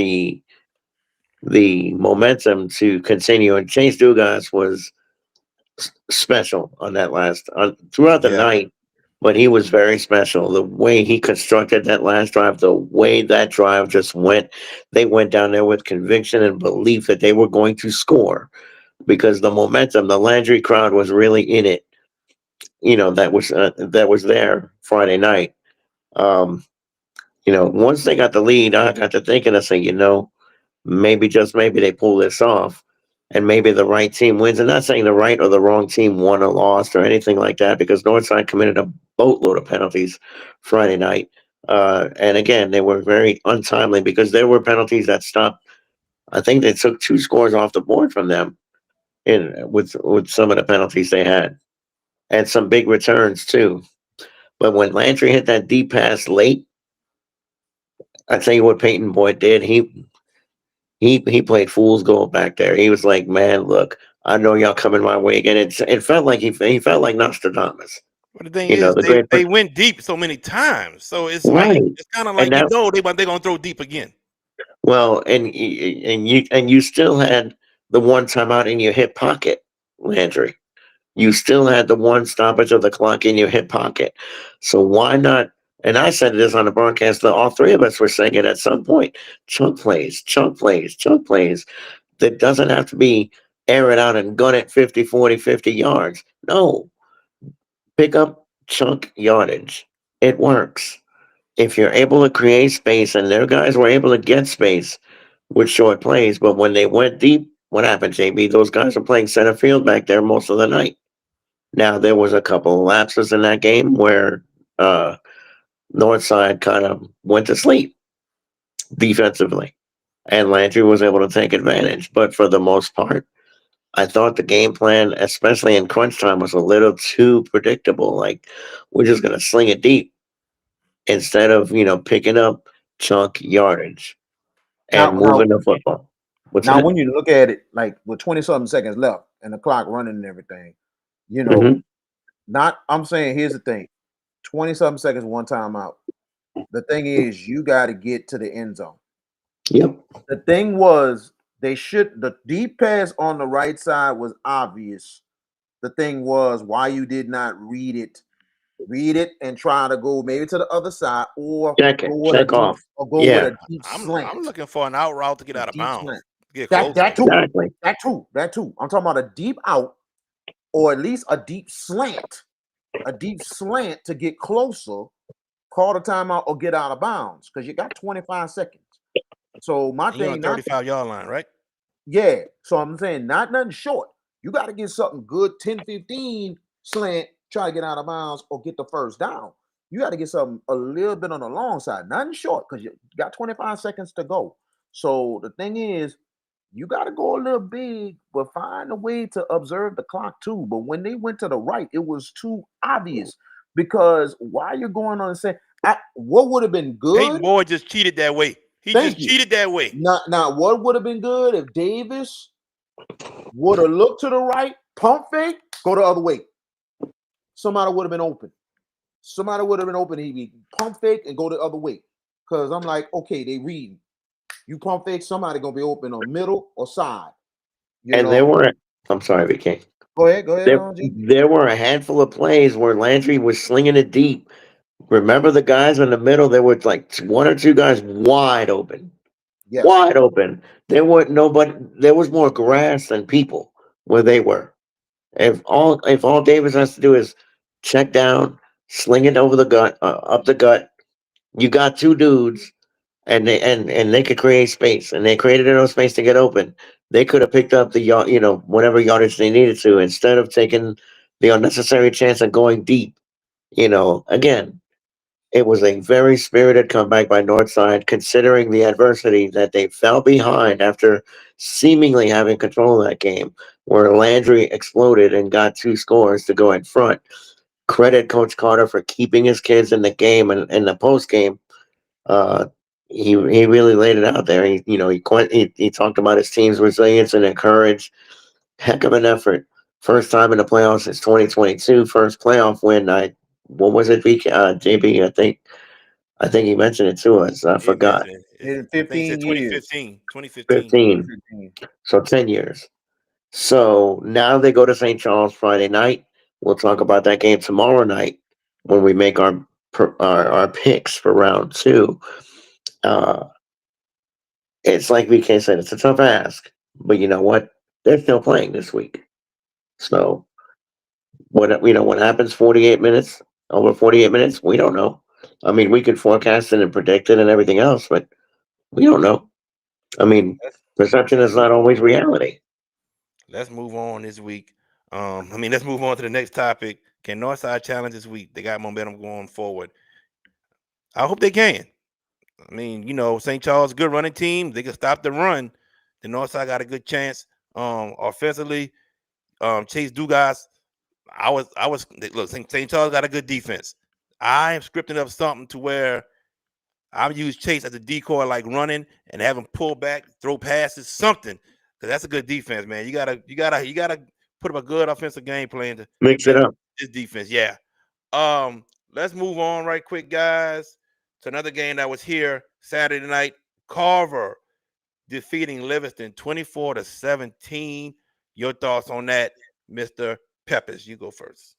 the momentum to continue. And Chase Dugas was special on that throughout the Yeah. night, but he was very special. The way he constructed that last drive, the way that drive just went, they went down there with conviction and belief that they were going to score because the momentum, the Landry crowd was really in it. That was there Friday night. Um, once they got the lead, I got to thinking, I said, maybe just maybe they pull this off and maybe the right team wins. I'm not saying the right or the wrong team won or lost or anything like that because Northside committed a boatload of penalties Friday night. And again, they were very untimely because there were penalties that stopped. I think they took 2 scores off the board from them with some of the penalties they had and some big returns too. But when Landry hit that deep pass late, I tell you what Peyton Boyd did. He played fool's gold back there. He was like, "Man, look, I know y'all coming my way again." It felt like he felt like Nostradamus. But the thing is, The great they went deep so many times, so it's like right, it's kind of and like that they're gonna throw deep again. well, and you still had the one timeout in your hip pocket, Landry. You still had the one stoppage of the clock in your hip pocket. So why not? And I said this on the broadcast that all three of us were saying it at some point. Chunk plays, chunk plays, chunk plays. That doesn't have to be air it out and gun it 50, 40, 50 yards. No, pick up chunk yardage. It works. If you're able to create space, and their guys were able to get space with short plays, but when they went deep, what happened, JB? Those guys were playing center field back there most of the night. Now, there was a couple of lapses in that game where uh, Northside kind of went to sleep defensively, and Landry was able to take advantage. But for the most part, I thought the game plan, especially in crunch time, was a little too predictable. Like, we're just going to sling it deep instead of, picking up chunk yardage and Now, now, moving the football. What's now, that? when you look at it, like with 20 something seconds left and the clock running and everything, you know, Hmm. not. I'm saying here's the thing: 20 something seconds, one timeout. The thing is, you got to get to the end zone. Yep. The thing was, the deep pass on the right side was obvious. The thing was why you did not read it and try to go maybe to the other side or Check go it. with a Check deep off. or go with Yeah, a deep I'm slant. looking for an out route to get A out of deep bounds, slant. get That closer. that too. exactly. That too. I'm talking about a deep out or at least a deep slant. A deep slant to get closer, call the timeout or get out of bounds because you got 25 seconds. So my And you're on thing, a not 35-yard line, right? yeah. So I'm saying not nothing short. You got to get something good, 10, 15 slant, try to get out of bounds or get the first down. You got to get something a little bit on the long side, nothing short, because you got 25 seconds to go. So the thing is, you got to go a little big, but find a way to observe the clock too. But when they went to the right, it was too obvious because while you're going on and saying, what would have been Peyton good? Boyd just cheated that way. He Thank just you. cheated that way. Not what would have been good if Davis would have looked to the right, pump fake, go the other way. Somebody would have been open. Somebody would have been open. He'd be pump fake and go the other way. Because I'm like, okay, they reading. You pump fake, somebody gonna be open on middle or side. You And know. there were, I'm sorry, BK. Go ahead, JB. There were a handful of plays where Landry was slinging it deep. Remember the guys in the middle? There were like one or two guys wide open. Yes. Wide open. There were nobody. There was more grass than people where they were. If all Davis has to do is check down, sling it over the gut, up the gut, you got two dudes, and they could create space, and they created enough space to get open. They could have picked up the yard, whatever yardage they needed to, instead of taking the unnecessary chance of going deep. Again, it was a very spirited comeback by Northside, considering the adversity that they fell behind after seemingly having control of that game, where Landry exploded and got two scores to go in front. Credit Coach Carter for keeping his kids in the game and in the post game. Uh, he really laid it out there. He talked about his team's resilience and courage. Heck of an effort. First time in the playoffs since 2022. First playoff win. What was it, JB? I think he mentioned it to us. I He forgot. mentioned it. In I think he said 15 years. 2015. 2015. 15. 15. So 10 years. So now they go to St. Charles Friday night. We'll talk about that game tomorrow night when we make our picks for round two. Uh, it's like VK said, it's a tough ask, but you know what? They're still playing this week. So what happens 48 minutes, over 48 minutes? We don't know. I mean, we could forecast it and predict it and everything else, but we don't know. I mean, perception is not always reality. Let's move on this week. Let's move on to the next topic. Can Northside challenge this week? They got momentum going forward. I hope they can. St. Charles, good running team. They can stop the run. The Northside got a good chance. Offensively, Chase Dugas. Look. St. Charles got a good defense. I am scripting up something to where I use Chase as a decoy, like running and have him pull back, throw passes, something. Because that's a good defense, man. You gotta put up a good offensive game plan to Mix it beat up. this defense. Yeah. Let's move on right quick, guys, to another game that was here Saturday night. Carver defeating Livingston 24-17. Your thoughts on that, Mr. Peppers? You go first.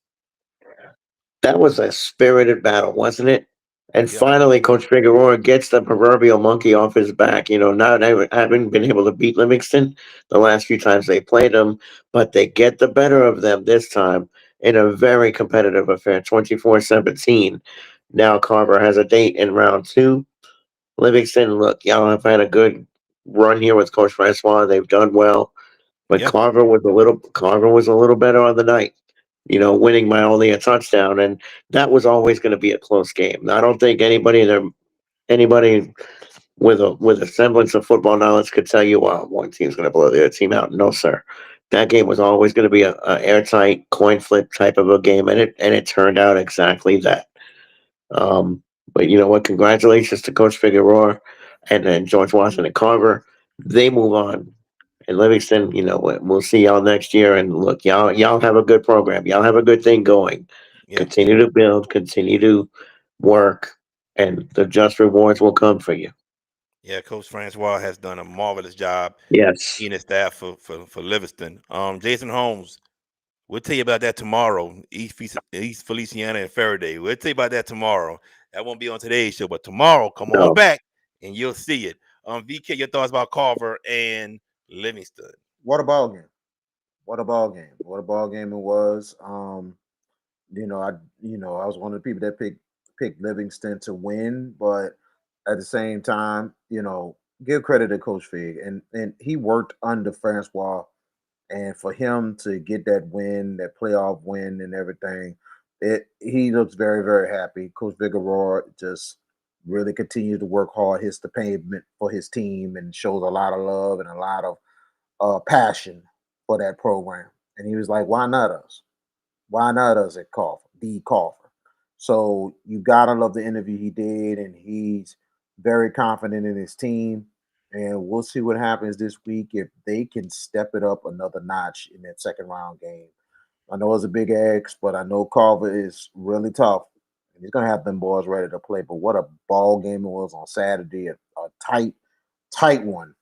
That was a spirited battle, wasn't it? And Yep. finally, Coach Figueroa gets the proverbial monkey off his back. Not having been able to beat Livingston the last few times they played them, but they get the better of them this time in a very competitive affair, 24-17. Now Carver has a date in round two. Livingston, look, y'all have had a good run here with Coach Francois. They've done well, but Yeah. Carver was a little better on the night. Winning by only a touchdown, and that was always going to be a close game. I don't think anybody with a semblance of football knowledge could tell you, well, one team's going to blow the other team out. No, sir. That game was always going to be a airtight coin flip type of a game, and it turned out exactly that. Um, but you know what? Congratulations to Coach Figueroa and George Watson and Carver. They move on. And Livingston, we'll see y'all next year. And look, y'all have a good program. Y'all have a good thing going. Yep. Continue to build, continue to work, and the just rewards will come for you. Yeah, Coach Francois has done a marvelous job Yes. in his staff for Livingston. Jason Holmes, we'll tell you about that tomorrow. East Feliciana and Faraday. We'll tell you about that tomorrow. That won't be on today's show, but tomorrow, come on No. back and you'll see it. VK, your thoughts about Carver and Livingston? What a ball game! What a ball game! What a ball game it was. I was one of the people that picked Livingston to win, but at the same time, give credit to Coach Fig, and he worked under Francois, and for him to get that win, that playoff win, and everything, He looks very, very happy. Coach Figueroa just really continues to work hard, hits the pavement for his team, and shows a lot of love and a lot of passion for that program. And he was like, "Why not us? Why not us at Coffer, D Coffer?" So you gotta love the interview he did, and he's very confident in his team. And we'll see what happens this week if they can step it up another notch in that second round game. I know it's a big X, but I know Carver is really tough. And he's gonna have them boys ready to play. But what a ball game it was on Saturday, a tight one.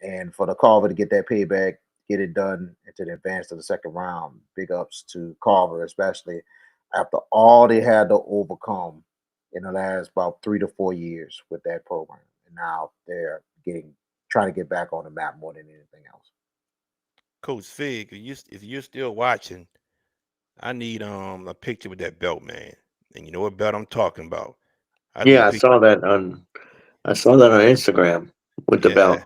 And for the Carver to get that payback, get it done, and to advance to the second round, big ups to Carver, especially after all they had to overcome in the last about 3 to 4 years with that program. And now they're trying to get back on the map more than anything else. Coach Fig, if you're still watching, I need a picture with that belt, man. And you know what belt I'm talking about. I need a Yeah, I picture. saw that on Instagram with the Yeah, belt.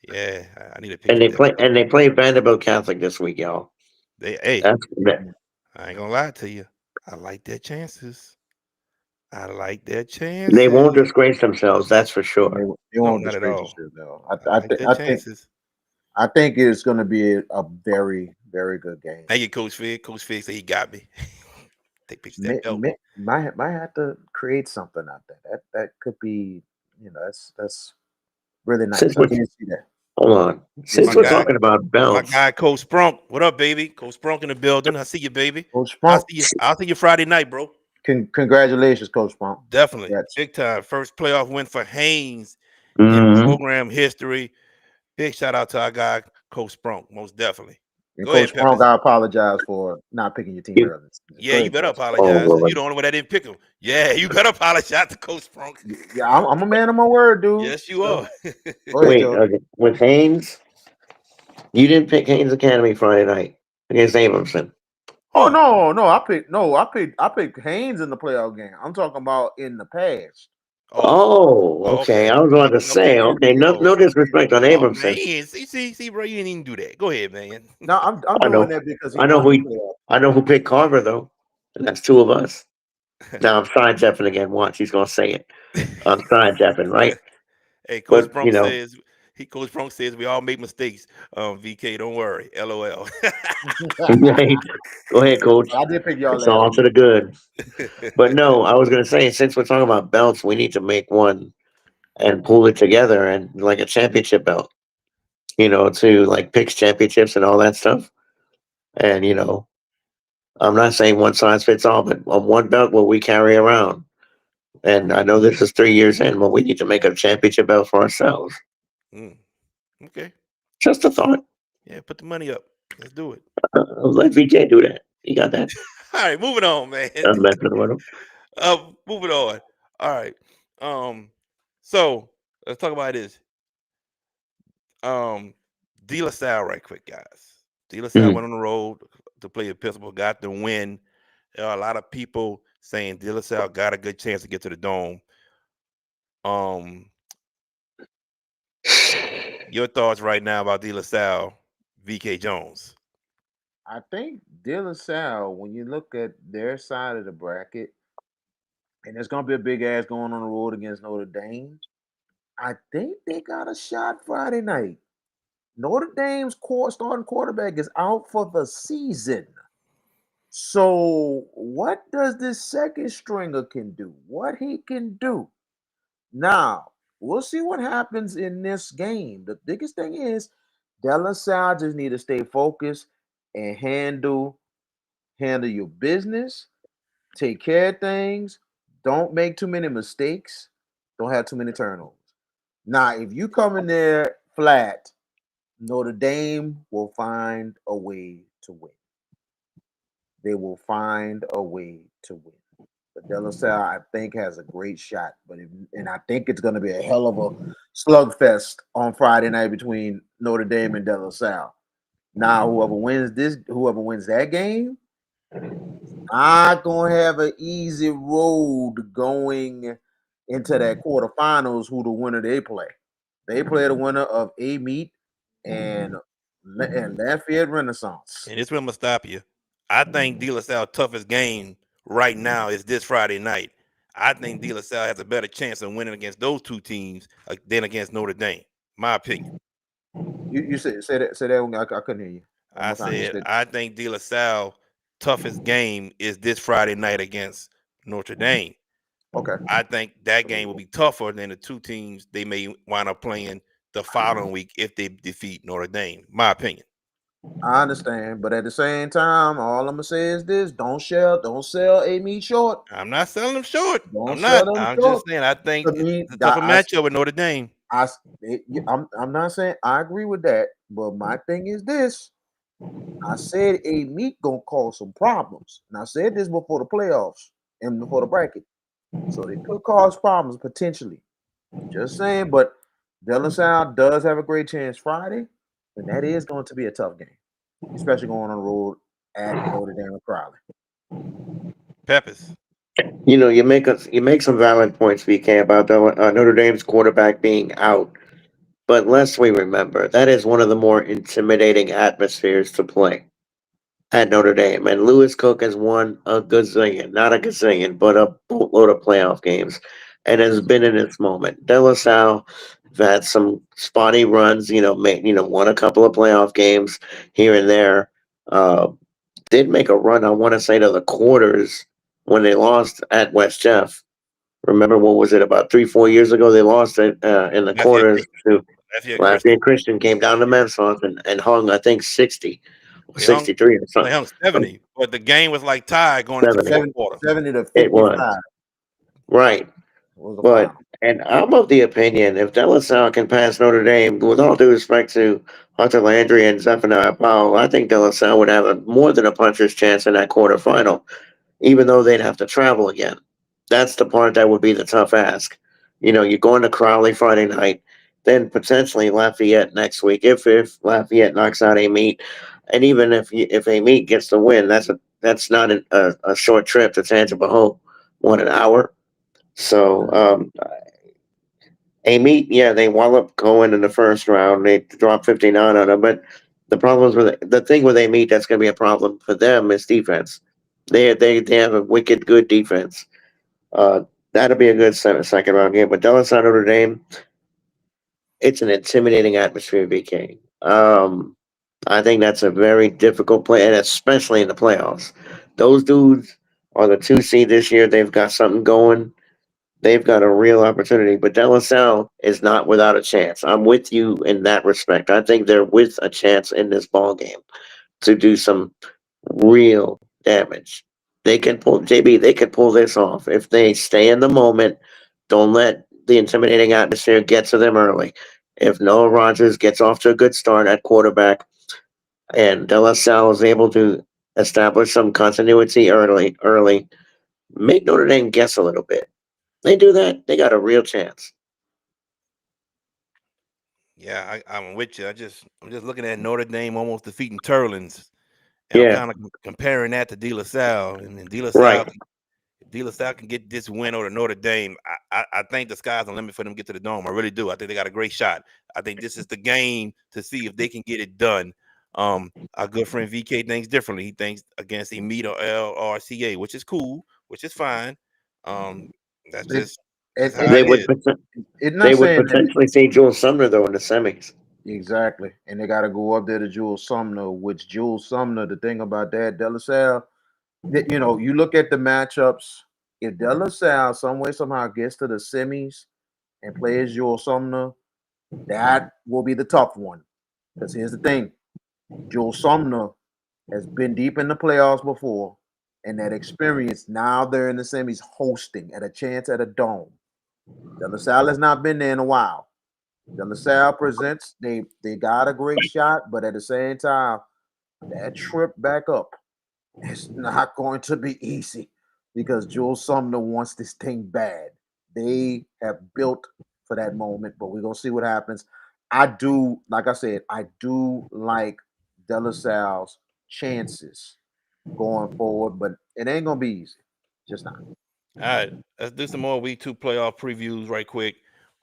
yeah. I need a And picture with that belt. they play Vanderbilt Catholic this week, y'all. Hey, That, I ain't gonna lie to you. I like their chances. I like their they won't chances. disgrace themselves, that's for They, sure. they No, won't not at disgrace all. themselves though. I like their chances. I think it's going to be a very, very good game. Thank you, Coach Fig. Coach Fig said he got me. Take pictures of that belt. Might have to create something out there. That could be, that's really Since nice. I we're didn't see that. hold on. Didn't Since My see we're that. guy, talking about my belts, guy, Coach Sprunk. What up, baby? Coach Sprunk in the building. I see you, baby. Coach I'll Spunk, see you. I'll see you Friday night, bro. congratulations, Coach Spunk. Definitely. Congrats. Big time. First playoff win for Haynes in mhm, program history. Big shout out to our guy, Coach Sprunk. Most definitely. And Go Coach ahead, Spunk, Peppers. I apologize for not picking your team you, earlier. Go Yeah, you ahead, better Coach. oh apologize. You Lord. the only one that didn't pick him. Yeah, you better apologize to Coach Sprunk. Yeah, I'm a man of my word, dude. Yes, you are. So go ahead, Wait, Joe. okay. With Haynes, you didn't pick Haynes Academy Friday night against Abramson. Oh Who? no, I picked Haynes in the playoff game. I'm talking about in the past. Oh, Oh, oh, okay. okay. I was about to Okay. say, okay, no Oh, disrespect on oh man. Abramson. See, bro, you didn't even do that. Go ahead, man. No, I'm I doing know, that because he I know won who, the playoff. I know who picked Carver though, and that's two of us. Now I'm side jeffing again. Once he's gonna say it, I'm side jeffing, right? Hey, Coach But Sprunk says Coach Sprunk says we all make mistakes. VK, don't worry. LOL. hey, go ahead, Coach. I did pick y'all It's last all to week. the good. But no, I was gonna say, since we're talking about belts, we need to make one and pull it together and like a championship belt. To like picks championships and all that stuff. And I'm not saying one size fits all, but on one belt what we carry around. And I know this is 3 years in, but we need to make a championship belt for ourselves. Mm, okay. Just a thought. Yeah, put the money up. Let's do it. Let VJ do that. You got that? All right, moving on, man. I'm messing with him. Moving on. All right. So let's talk about this. De La Salle, right quick, guys. De La Salle Mhm. went on the road to play Episcopal, got the win. There are a lot of people saying De La Salle got a good chance to get to the dome. Um, your thoughts right now about De La Salle, VK Jones? I think De La Salle, when you look at their side of the bracket, and there's gonna be a big ass going on the road against Notre Dame. I think they got a shot Friday night. Notre Dame's starting quarterback is out for the season. So what does this second stringer can do? What he can do? Now, we'll see what happens in this game. The biggest thing is De La Salle just need to stay focused and handle your business, take care of things, don't make too many mistakes, don't have too many turnovers. Now, if you come in there flat, Notre Dame will find a way to win. They will find a way to win. But De La Salle, I think, has a great shot. And I think it's going to be a hell of a slugfest on Friday night between Notre Dame and De La Salle. Now, whoever wins that game, not gonna have an easy road going into that quarterfinals. Who the winner they play? They play the winner of A Meet and Lafayette Renaissance. And this one I'm gonna stop you. I think De La Salle toughest game right now is this Friday night. I think De La Salle has a better chance of winning against those two teams than against Notre Dame. My opinion. You say that one, I couldn't hear you. One I more time. You said said I think De La Salle toughest game is this Friday night against Notre Dame. okay. I think that game will be tougher than the two teams they may wind up playing the following week if they defeat Notre Dame. My opinion. I understand, but at the same time, all I'm gonna say is this: don't sell a meat short. I'm not selling them short. Don't I'm sell not. them I'm short. just saying I To think me, it's a tougher matchup with Notre Dame. I'm not saying I agree with that, but my thing is this: I said a meat gonna cause some problems, and I said this before the playoffs and before the bracket, so they could cause problems potentially. Just saying, but De La Salle does have a great chance Friday, and that is going to be a tough game, especially going on the road at Notre Dame and Crowley. Peppers. You make some valid points, VK, about Notre Dame's quarterback being out. But lest we remember, that is one of the more intimidating atmospheres to play at Notre Dame. And Lewis Cook has won a gazillion, not a gazillion, but a boatload of playoff games and has been in its moment. De La Salle have had some spotty runs, won a couple of playoff games here and there. Uh, did make a run, I want to say, to the quarters when they lost at West Jeff. Remember, what was it, about 3, 4 years ago? They lost it in the Lafayette quarters Christian. to Lafayette Christian. Lafayette Christian. Came down to Memphis and hung, I think, 60 or They hung 63 or they something. hung 70, but the game was like tied going into 70. fourth 70, quarter. 70 to It was. 55 Right. was the But, final. and I'm of the opinion if De La Salle can pass Notre Dame, with all due respect to Hunter Landry and Zephaniah Powell, I think De La Salle would have more than a puncher's chance in that quarterfinal, even though they'd have to travel again. That's the part that would be the tough ask. You're going to Crowley Friday night, then potentially Lafayette next week if Lafayette knocks out a meet, and even if a meet gets the win, that's not a short trip to Tangipahoa, 1 hour. So a meet, yeah, they wallop going in the first round. They drop 59 on them, but the thing with a meet that's going to be a problem for them is defense. They have a wicked good defense. Uh, that'll be a good second round game. But Dallas at Notre Dame, it's an intimidating atmosphere, BK. I think that's a very difficult play, and especially in the playoffs. Those dudes are the 2 seed this year. They've got something going. They've got a real opportunity. But De La Salle is not without a chance. I'm with you in that respect. I think they're with a chance in this ball game to do some real damage. They can pull JB. They can pull this off if they stay in the moment. Don't let the intimidating atmosphere get to them early. If Noah Rogers gets off to a good start at quarterback, and De La Salle is able to establish some continuity early, make Notre Dame guess a little bit. They do that, they got a real chance. Yeah, I'm with you. I'm just looking at Notre Dame almost defeating Turlins, and I'm Yeah, kind of comparing that to De La Salle. And then right. if De La Salle can get this win over Notre Dame, I think the sky's the limit for them to get to the dome. I really do. I think they got a great shot. I think this is the game to see if they can get it done. Our good friend VK thinks differently. He thinks against a meet or LRCA, which is cool, which is fine. Um, that's It, just it, how it, They it would is. it's they not would saying that potentially see Jules Sumner though in the semis. exactly, and they got to go up there to Jules Sumner. Which Jules Sumner, the thing about that, De La Salle, you look at the matchups. If De La Salle some way somehow gets to the semis and plays Jules Sumner, that will be the tough one. Because here's the thing: Jules Sumner has been deep in the playoffs before, and that experience. Now they're in the semis, hosting at a chance at a dome. De La Salle has not been there in a while. De La Salle presents. They got a great shot, but at the same time, that trip back up is not going to be easy because Jules Sumner wants this thing bad. They have built for that moment, but we're gonna see what happens. I do, like I said, I do like De La Salle's chances going forward, but it ain't gonna be easy. Just not. All right, let's do some more week 2 playoff previews right quick.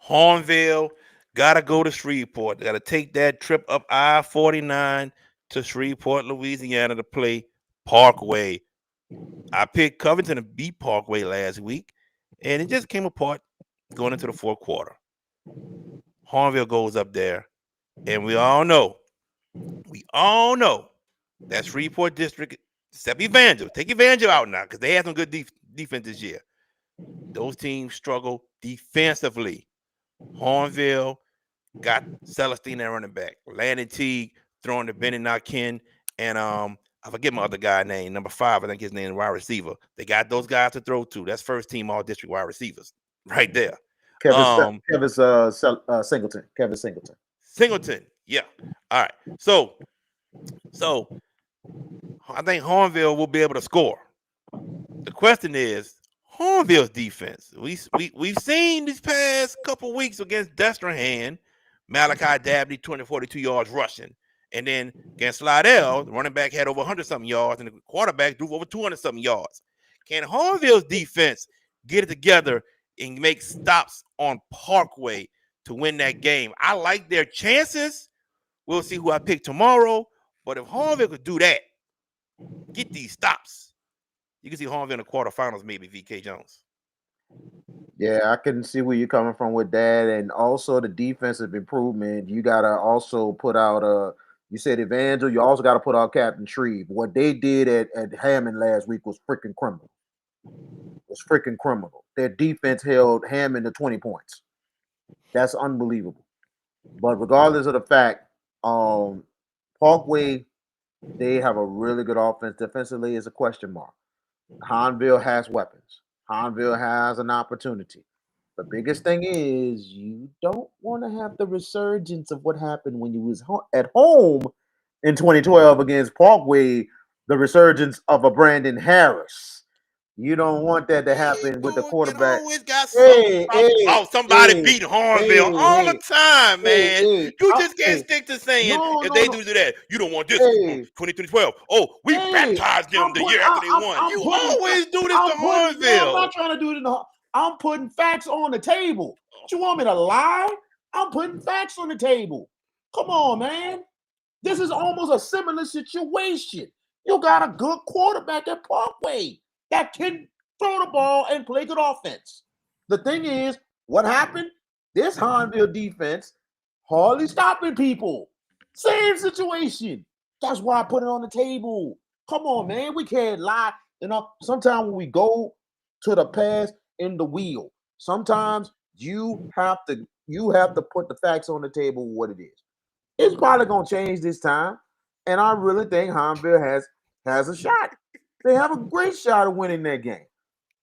Hornville gotta go to Shreveport. They gotta take that trip up I-49 to Shreveport, Louisiana to play Parkway. I picked Covington to beat Parkway last week, and it just came apart going into the fourth quarter. Hornville goes up there, and we all know that Shreveport District, except Evangel, take Evangel out now because they had some good defense this year. Those teams struggle defensively. Hornville got Celestine at running back, Landon Teague throwing to Benny Nakin, and I forget my other guy name, number 5, I think his name is wide receiver. They got those guys to throw to. That's first team all district wide receivers right there. Kevin Singleton. Kevin Singleton. Singleton, yeah. All right. So I think Hornville will be able to score. The question is Hornville's defense. We've seen these past couple weeks against Destrehan, Malachi Dabney 42 yards rushing. And then against Slidell, the running back had over 100-something yards, and the quarterback threw over 200-something yards. Can Hornville's defense get it together and make stops on Parkway to win that game? I like their chances. We'll see who I pick tomorrow. But if Hornville could do that, get these stops, you can see Hornville in the quarterfinals, maybe, VK Jones. Yeah, I can see where you're coming from with that. And also the defensive improvement. You got to also put out you said Evangel, you also got to put out Captain Shreve. What they did at Hammond last week was freaking criminal. Their defense held Hammond to 20 points. That's unbelievable. But regardless of the fact, Parkway, they have a really good offense. Defensively is a question mark. Hornville has weapons. Hornville has an opportunity. The biggest thing is you don't want to have the resurgence of what happened when you was at home in 2012 against Parkway, the resurgence of a Brandon Harris. You don't want that to happen with the quarterback. Always got somebody beating Hornville all the time, man. You just can't stick to saying if they do that. You don't want this. 2012. Oh, we baptized them the year after they won. You always do this to Hornville. I'm not trying to do it. I'm putting facts on the table. You want me to lie? I'm putting facts on the table. Come on, man. This is almost a similar situation. You got a good quarterback at Parkway that can throw the ball and play good offense. The thing is, what happened? This Hornville defense hardly stopping people. Same situation. That's why I put it on the table. Come on, man. We can't lie. Sometimes when we go to the past in the wheel, sometimes you have to put the facts on the table what it is. It's probably gonna change this time. And I really think Hornville has a shot. They have a great shot of winning that game.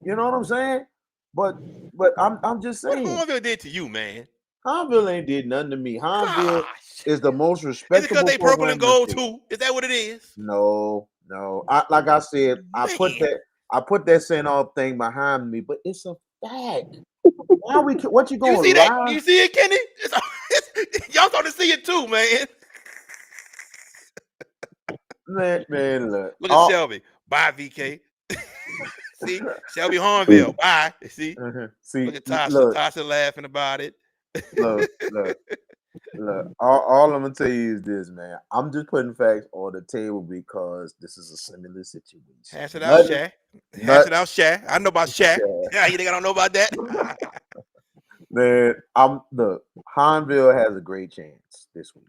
You know what I'm saying? But I'm just saying. What Hornville did to you, man? Hornville ain't did nothing to me. Hornville is the most respectable. Is it because they purple and gold too? Is that what it is? No. Like I said, I put that send off thing behind me, but it's a fact. What you going to lie? That? You see it, Kenny? Y'all starting to see it too, man. Man, look at Shelby. Bye, VK. See, Shelby Hornville. Bye. See, see. Look at Tasha. Tasha laughing about it. Look. All I'm gonna tell you is this, man. I'm just putting facts on the table because this is a similar situation. Hash it out, Shaq. Hash it out, Shaq. I know about Shaq. Yeah, you think I don't know about that? Man, Hornville has a great chance this week.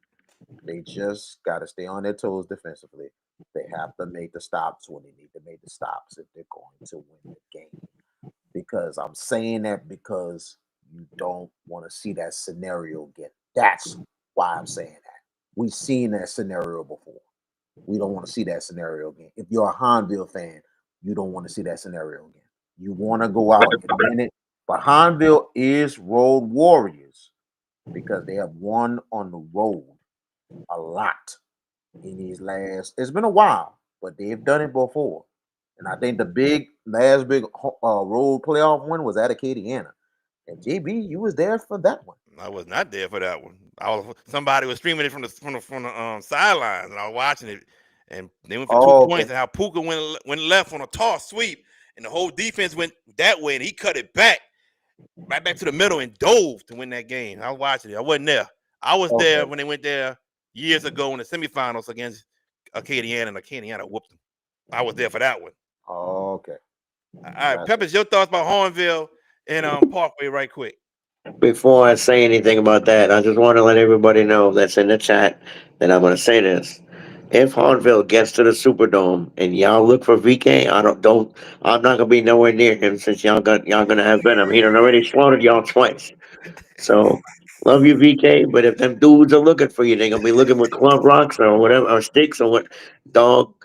They just got to stay on their toes defensively. They have to make the stops when they need to make the stops if they're going to win the game. Because I'm saying that because you don't want to see that scenario again. That's why I'm saying that. We've seen that scenario before. We don't want to see that scenario again. If you're a Hornville fan, you don't want to see that scenario again. You want to go out and win it. But Hornville is road warriors because they have won on the road a lot in these it's been a while, but they've done it before. And I think the last big road playoff win was at Acadiana. And JB, you was there for that one. I was not there for that one. Somebody was streaming it from the sidelines, and I was watching it. And they went for 2 points, and how Puka went left on a toss sweep, and the whole defense went that way, and he cut it back, right back to the middle, and dove to win that game. I was watching it. I wasn't there. I was there when they went there years ago in the semifinals against Acadiana, and Acadiana whooped them. I was there for that one. Oh, okay. All right, Gotcha. Peppers, your thoughts about Hornville and Parkway, right quick. Before I say anything about that, I just want to let everybody know that's in the chat that I'm going to say this. If Hornville gets to the Superdome and y'all look for VK, I'm not gonna be nowhere near him since y'all gonna have Venom. He done already slaughtered y'all twice. So love you, VK. But if them dudes are looking for you, they gonna be looking with club rocks or whatever or sticks or what. Dog,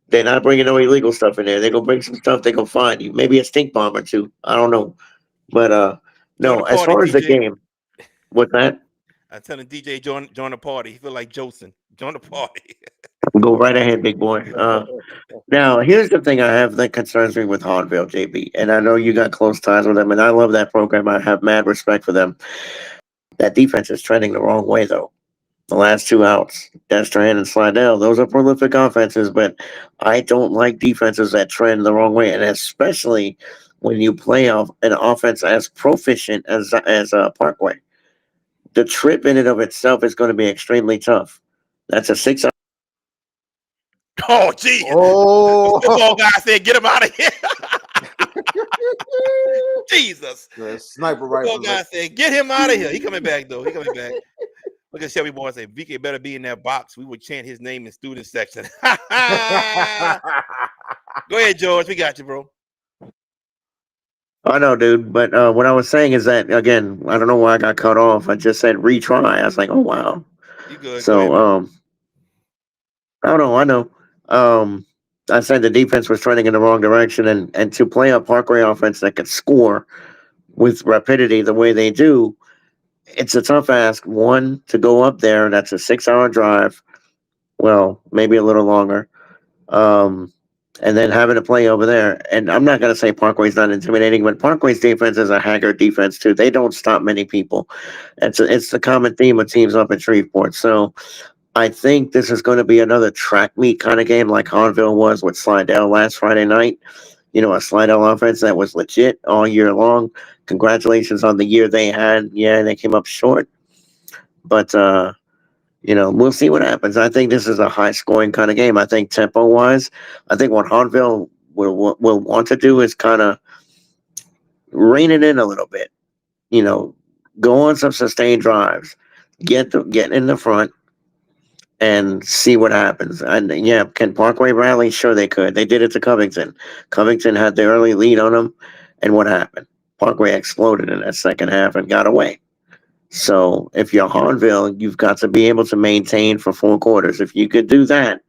they're not bringing no illegal stuff in there. They gonna bring some stuff. They gonna find you. Maybe a stink bomb or two. I don't know. But Join the no. As party, far as the DJ. game, what's that? I telling DJ join the party. He feel like Jolson. Join the party. Go right ahead, big boy. Now, here's the thing I have that concerns me with Haunville, JB, and I know you got close ties with them, and I love that program. I have mad respect for them. That defense is trending the wrong way, though. The last two outs, Destran and Slidell, those are prolific offenses, but I don't like defenses that trend the wrong way, and especially when you play off an offense as proficient as Parkway. The trip in and of itself is going to be extremely tough. That's a 6 Oh, geez. The Oh, football guy said, "Get him out of here." Jesus. the sniper Football rifle. guy said, "Get him out of here." He coming back though. He coming back. Look at Shelby Boy say, "VK better be in that box." We would chant his name in student section. Go ahead, George. We got you, bro. I know, dude. But what I was saying is that again, I don't know why I got cut off. I just said retry. I was like, oh wow. You good? Go ahead, So man. I don't know. I know. Um, I said the defense was trending in the wrong direction, and to play a Parkway offense that could score with rapidity the way they do, it's a tough ask. One to go up there. That's a 6 hour drive. Well, maybe a little longer. Um, and then having to play over there. And I'm not going to say Parkway's not intimidating, but Parkway's defense is a haggard defense too. They don't stop many people. It's the common theme of teams up in Shreveport. So I think this is going to be another track meet kind of game like Hahnville was with Slidell last Friday night. You know, a Slidell offense that was legit all year long. Congratulations on the year they had. Yeah, they came up short, but we'll see what happens. I think this is a high scoring kind of game. I think tempo wise, I think what Hahnville will want to do is kind of rein it in a little bit. You know, go on some sustained drives, get in the front, and see what happens. And yeah, can Parkway rally? Sure, they could. They did it to Covington. Covington had the early lead on them, and what happened? Parkway exploded in that second half and got away. So if you're Hahnville, you've got to be able to maintain for 4 quarters. If you could do that,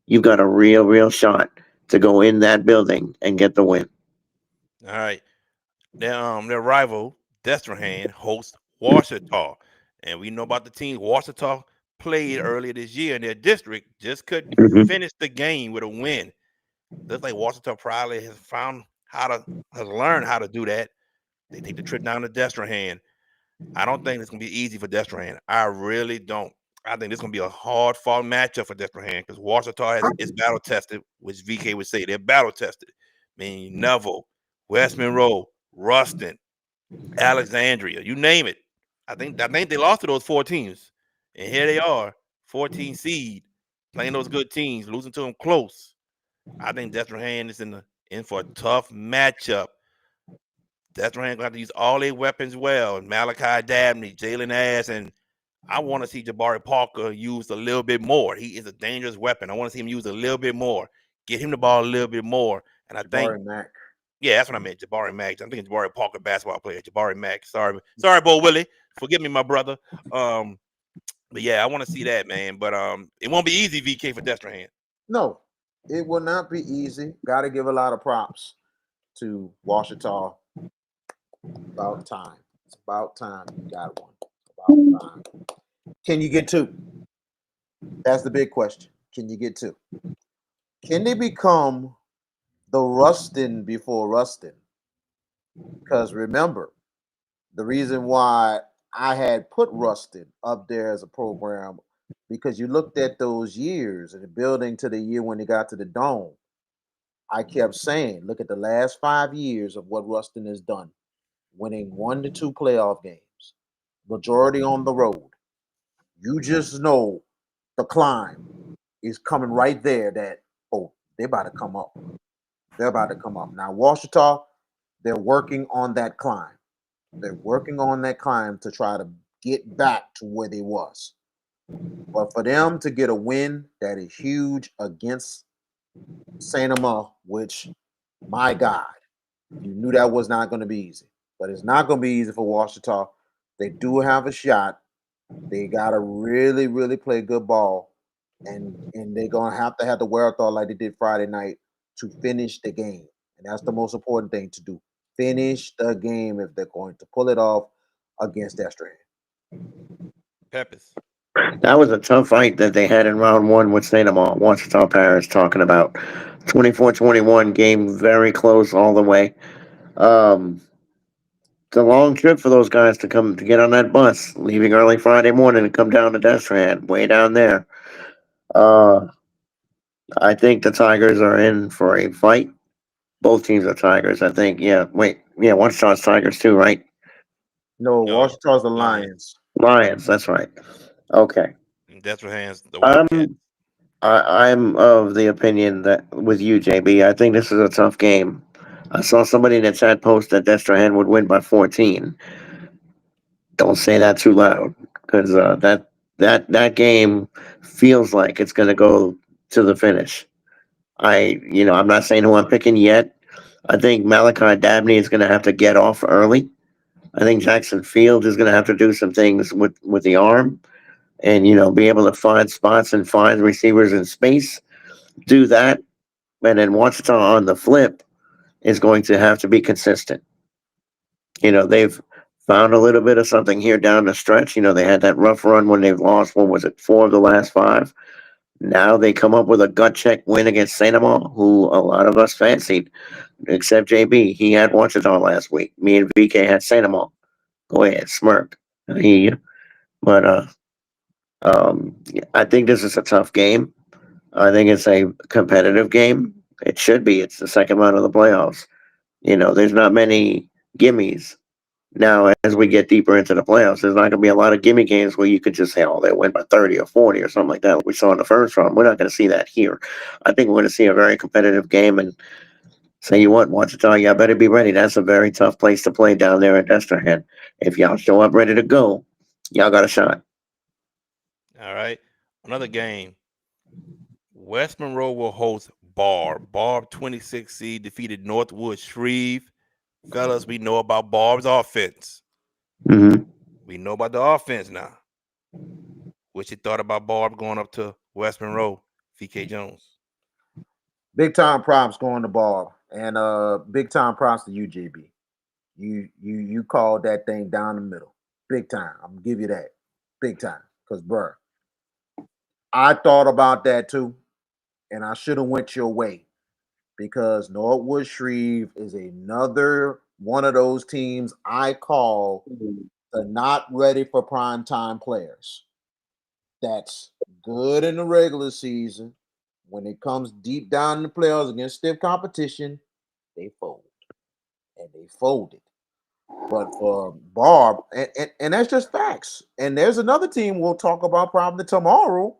you've got a real shot to go in that building and get the win. All right. Their rival, Destrehan, hosts Washita. And we know about the team Washita played earlier this year in their district, just couldn't Mm-hmm. finish the game with a win. Looks like Washita probably has learned how to do that. They take the trip down to Destrehan. I don't think it's gonna be easy for Destrehan. I really don't. I think this is gonna be a hard fought matchup for Destrehan because Washita is battle tested, which VK would say they're battle tested. I mean Neville, West Monroe, Ruston, Alexandria, you name it. I think they lost to those 4 teams, and here they are, 14 seed, playing those good teams, losing to them close. I think Destrehan is in for a tough matchup. Destrehan gonna have to use all their weapons well. Malachi Dabney, Jalen Ash, and I want to see Jabari Parker used a little bit more. He is a dangerous weapon. I want to see him used a little bit more. Get him the ball a little bit more. And I think, Jabari Mack. yeah, that's what I meant. Jabari Mack. I'm thinking Jabari Parker, basketball player. Jabari Mack. Sorry, Bo Willie. Forgive me, my brother. But yeah, I want to see that, man. But it won't be easy, VK, for Destrehan. No, it will not be easy. Got to give a lot of props to Washita. About time. It's about time you got one. About time. Can you get 2? That's the big question. Can you get 2? Can they become the Ruston before Ruston? Because remember, the reason why I had put Ruston up there as a program, because you looked at those years and the building to the year when they got to the dome. I kept saying, look at the last 5 years of what Ruston has done, winning 1 to 2 playoff games, majority on the road. You just know the climb is coming right there that, oh, they're about to come up. They're about to come up. Now, Washita, they're working on that climb. They're working on that climb to try to get back to where they was. But for them to get a win that is huge against Saint Amand, which, my God, you knew that was not going to be easy. But it's not going to be easy for Washita. They do have a shot. They got to really, really play good ball. And they're going to have the wherewithal like they did Friday night to finish the game. And that's the most important thing to do. Finish the game if they're going to pull it off against Destrehan. Peppers. That was a tough fight that they had in round one with St. Amand. Washita Paris talking about 24-21 game, very close all the way. Um, it's a long trip for those guys to come to get on that bus, leaving early Friday morning and come down to Destrehan, way down there. Uh, I think the Tigers are in for a fight. Both teams are Tigers, I think. Yeah, wait, yeah, Washita's Tigers too, right? No, No, Washita's the Lions. Lions. Lions, that's right. Okay. That's what hands the Wildcats. I'm I'm of the opinion that with you, JB, I think this is a tough game. I saw somebody in the chat post that Destrehan would win by 14. Don't say that too loud, because that game feels like it's going to go to the finish. I'm not saying who I'm picking yet. I think Malachi Dabney is going to have to get off early. I think Jackson Field is going to have to do some things with the arm, and be able to find spots and find receivers in space. Do that, and then Washita on the flip is going to have to be consistent. They've found a little bit of something here down the stretch. They had that rough run when they've lost, what was it, 4 of the last 5. Now they come up with a gut check win against Saint Amand, who a lot of us fancied, except JB. He had Washita last week. Me and VK had Saint Amand. Go ahead, smirk. I hear you. But I think this is a tough game. I think it's a competitive game. It should be. It's the second round of the playoffs. There's not many gimmies. Now, as we get deeper into the playoffs, there's not going to be a lot of gimme games where you could just say, oh, they win by 30 or 40 or something like that, like we saw in the first round. We're not going to see that here. I think we're going to see a very competitive game. And say you what, Washita, y'all better be ready. That's a very tough place to play down there at Destrehan. If y'all show up ready to go, y'all got a shot. All right. Another game. West Monroe will host Barb. Barb 26 seed defeated Northwood Shreve. Fellas, we know about Barb's offense. Mm-hmm. We know about the offense now. What you thought about Barb going up to West Monroe, VK Jones? Big time props going to Barb, and big time props to you, JB. You called that thing down the middle, big time. I'm gonna give you that, big time, because bruh, I thought about that too, and I should have went your way because Northwood Shreve is another one of those teams I call the not ready for prime time players. That's good in the regular season. When it comes deep down in the playoffs against stiff competition, they fold. And they folded. But for Barb, and that's just facts. And there's another team we'll talk about probably tomorrow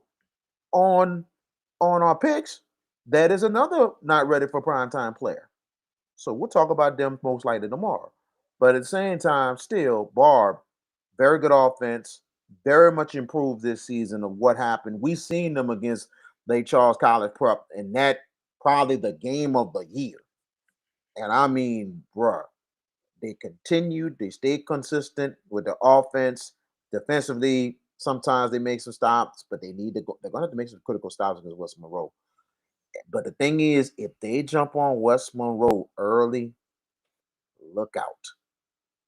on our picks. That is another not ready for prime time player. So we'll talk about them most likely tomorrow. But at the same time, still, Barb, very good offense, very much improved this season of what happened. We've seen them against Lake Charles College Prep, and that probably the game of the year. And I mean, bruh, they continued, they stayed consistent with the offense. Defensively, sometimes they make some stops, but they need to go, they're gonna have to make some critical stops against West Monroe. But the thing is, if they jump on West Monroe early, look out.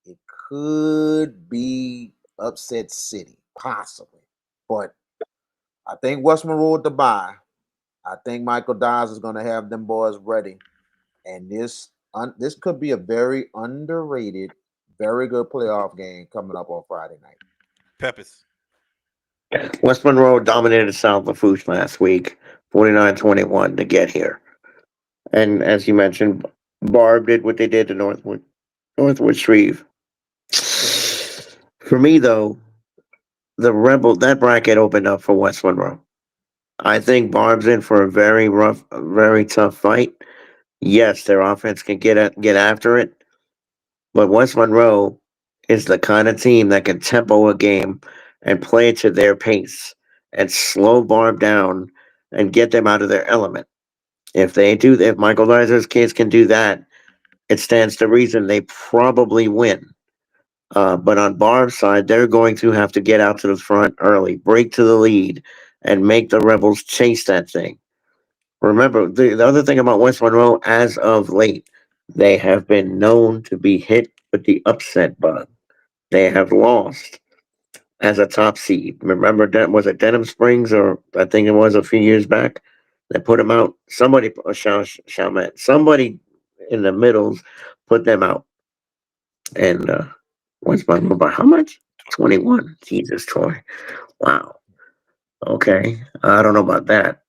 It could be upset city, possibly. But I think West Monroe to buy. I think Michael Dodds is going to have them boys ready. And this could be a very underrated, very good playoff game coming up on Friday night. Peppers. West Monroe dominated South Lafourche last week, 49-21 to get here. And as you mentioned, Barb did what they did to Northwood Shreve. For me, though, that bracket opened up for West Monroe. I think Barb's in for a very rough, very tough fight. Yes, their offense can get after it, but West Monroe is the kind of team that can tempo a game and play it to their pace and slow Barb down and get them out of their element. If Michael Dyser's kids can do that, it stands to reason they probably win. But on Barb's side, they're going to have to get out to the front early, break to the lead, and make the Rebels chase that thing. Remember, the other thing about West Monroe, as of late, they have been known to be hit with the upset bug. They have lost as a top seed. Remember, that was it Denham Springs, or I think it was a few years back, that put them out. Somebody in the middles put them out. And West Monroe by how much? 21. Jesus, Troy. Wow. Okay. I don't know about that.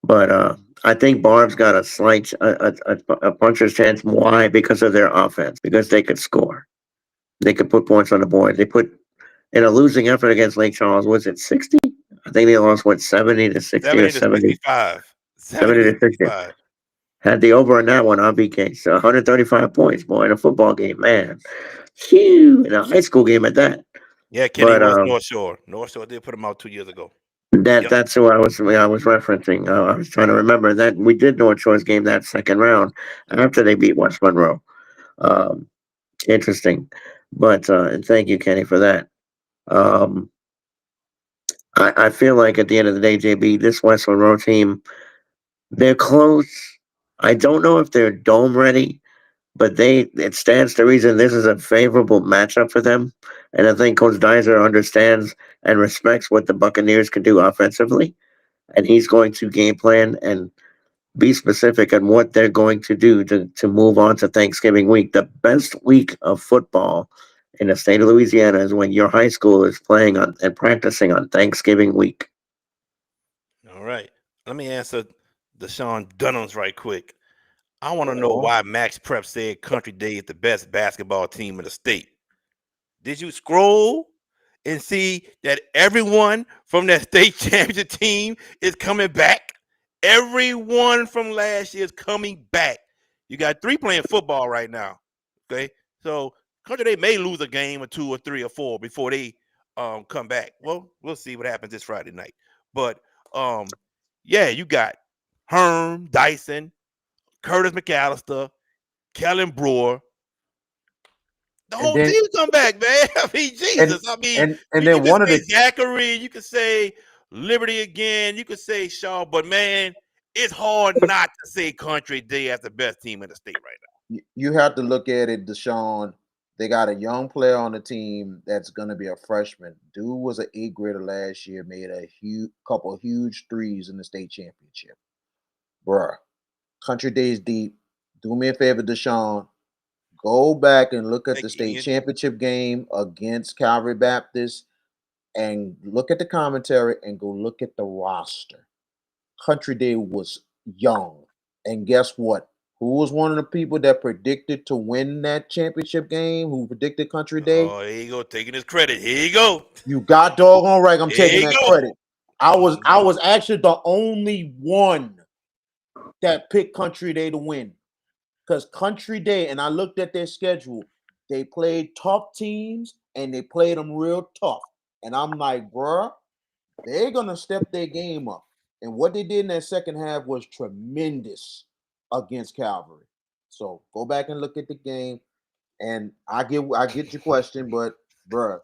But I think Barb's got a slight a puncher's chance. Why? Because of their offense. Because they could score. They could put points on the board. They put in a losing effort against Lake Charles. Was it 60? I think they lost 70 to 60 or 70 to 70, 65. 70 70 to to 60. 65. Had the over on that one on BK. So 135 points, boy, in a football game, man. Phew, in a high school game at that. Yeah, Kenny But was North Shore. North Shore did put him out 2 years ago. Yep. that's who I was referencing. I was trying to remember that we did North Shore's game that second round after they beat West Monroe. Um, Interesting, but and thank you, Kenny, for that. Um, I feel like at the end of the day, JB, this West Monroe team, they're close. I don't know if they're dome ready, but it stands to reason this is a favorable matchup for them. And I think Coach Dizer understands and respects what the Buccaneers can do offensively, and he's going to game plan and be specific on what they're going to do to move on to Thanksgiving week. The best week of football in the state of Louisiana is when your high school is playing on and practicing on Thanksgiving week. All right. Let me answer Deshaun Dunham's right quick. I want to know Oh, why Max Prep said Country Day is the best basketball team in the state. Did you scroll and see that everyone from that state championship team is coming back? Everyone from last year is coming back. You got 3 playing football right now. Okay. So Country Day may lose a game or 2 or 3 or 4 before they come back. Well, we'll see what happens this Friday night. But yeah, you got Herm, Dyson, Curtis McAllister, Kellen Brewer. The and whole then team come back, man. I mean, and Jesus. I mean, and you then can one of say the Zachary, you can say Liberty again, you can say Shaw, but man, it's hard not to say Country Day as the best team in the state right you have to look at it, Deshaun. They got a young player on the team that's going to be a freshman. Dude was an 8th grader last year, made a couple of huge threes in the state championship. Bruh, Country Days deep. Do me a favor, Deshaun. Go back and look now. at the Thank state you, Ian. championship game against Calvary Baptist and look at the commentary and go look at the roster. Country Day was young. And guess what? Who was one of the people that predicted to win that championship game? Who predicted Country Day? Oh, there you go, taking his credit. Here you go. You got doggone right. I'm Here taking you that go. credit. I was I Mhm. was actually the only one that picked Country Day to win. Because Country Day, and I looked at their schedule, they played tough teams and they played them real tough. And I'm like, bruh, they're gonna step their game up. And what they did in that second half was tremendous against Calvary. So go back and look at the game. And I get your question, but bruh,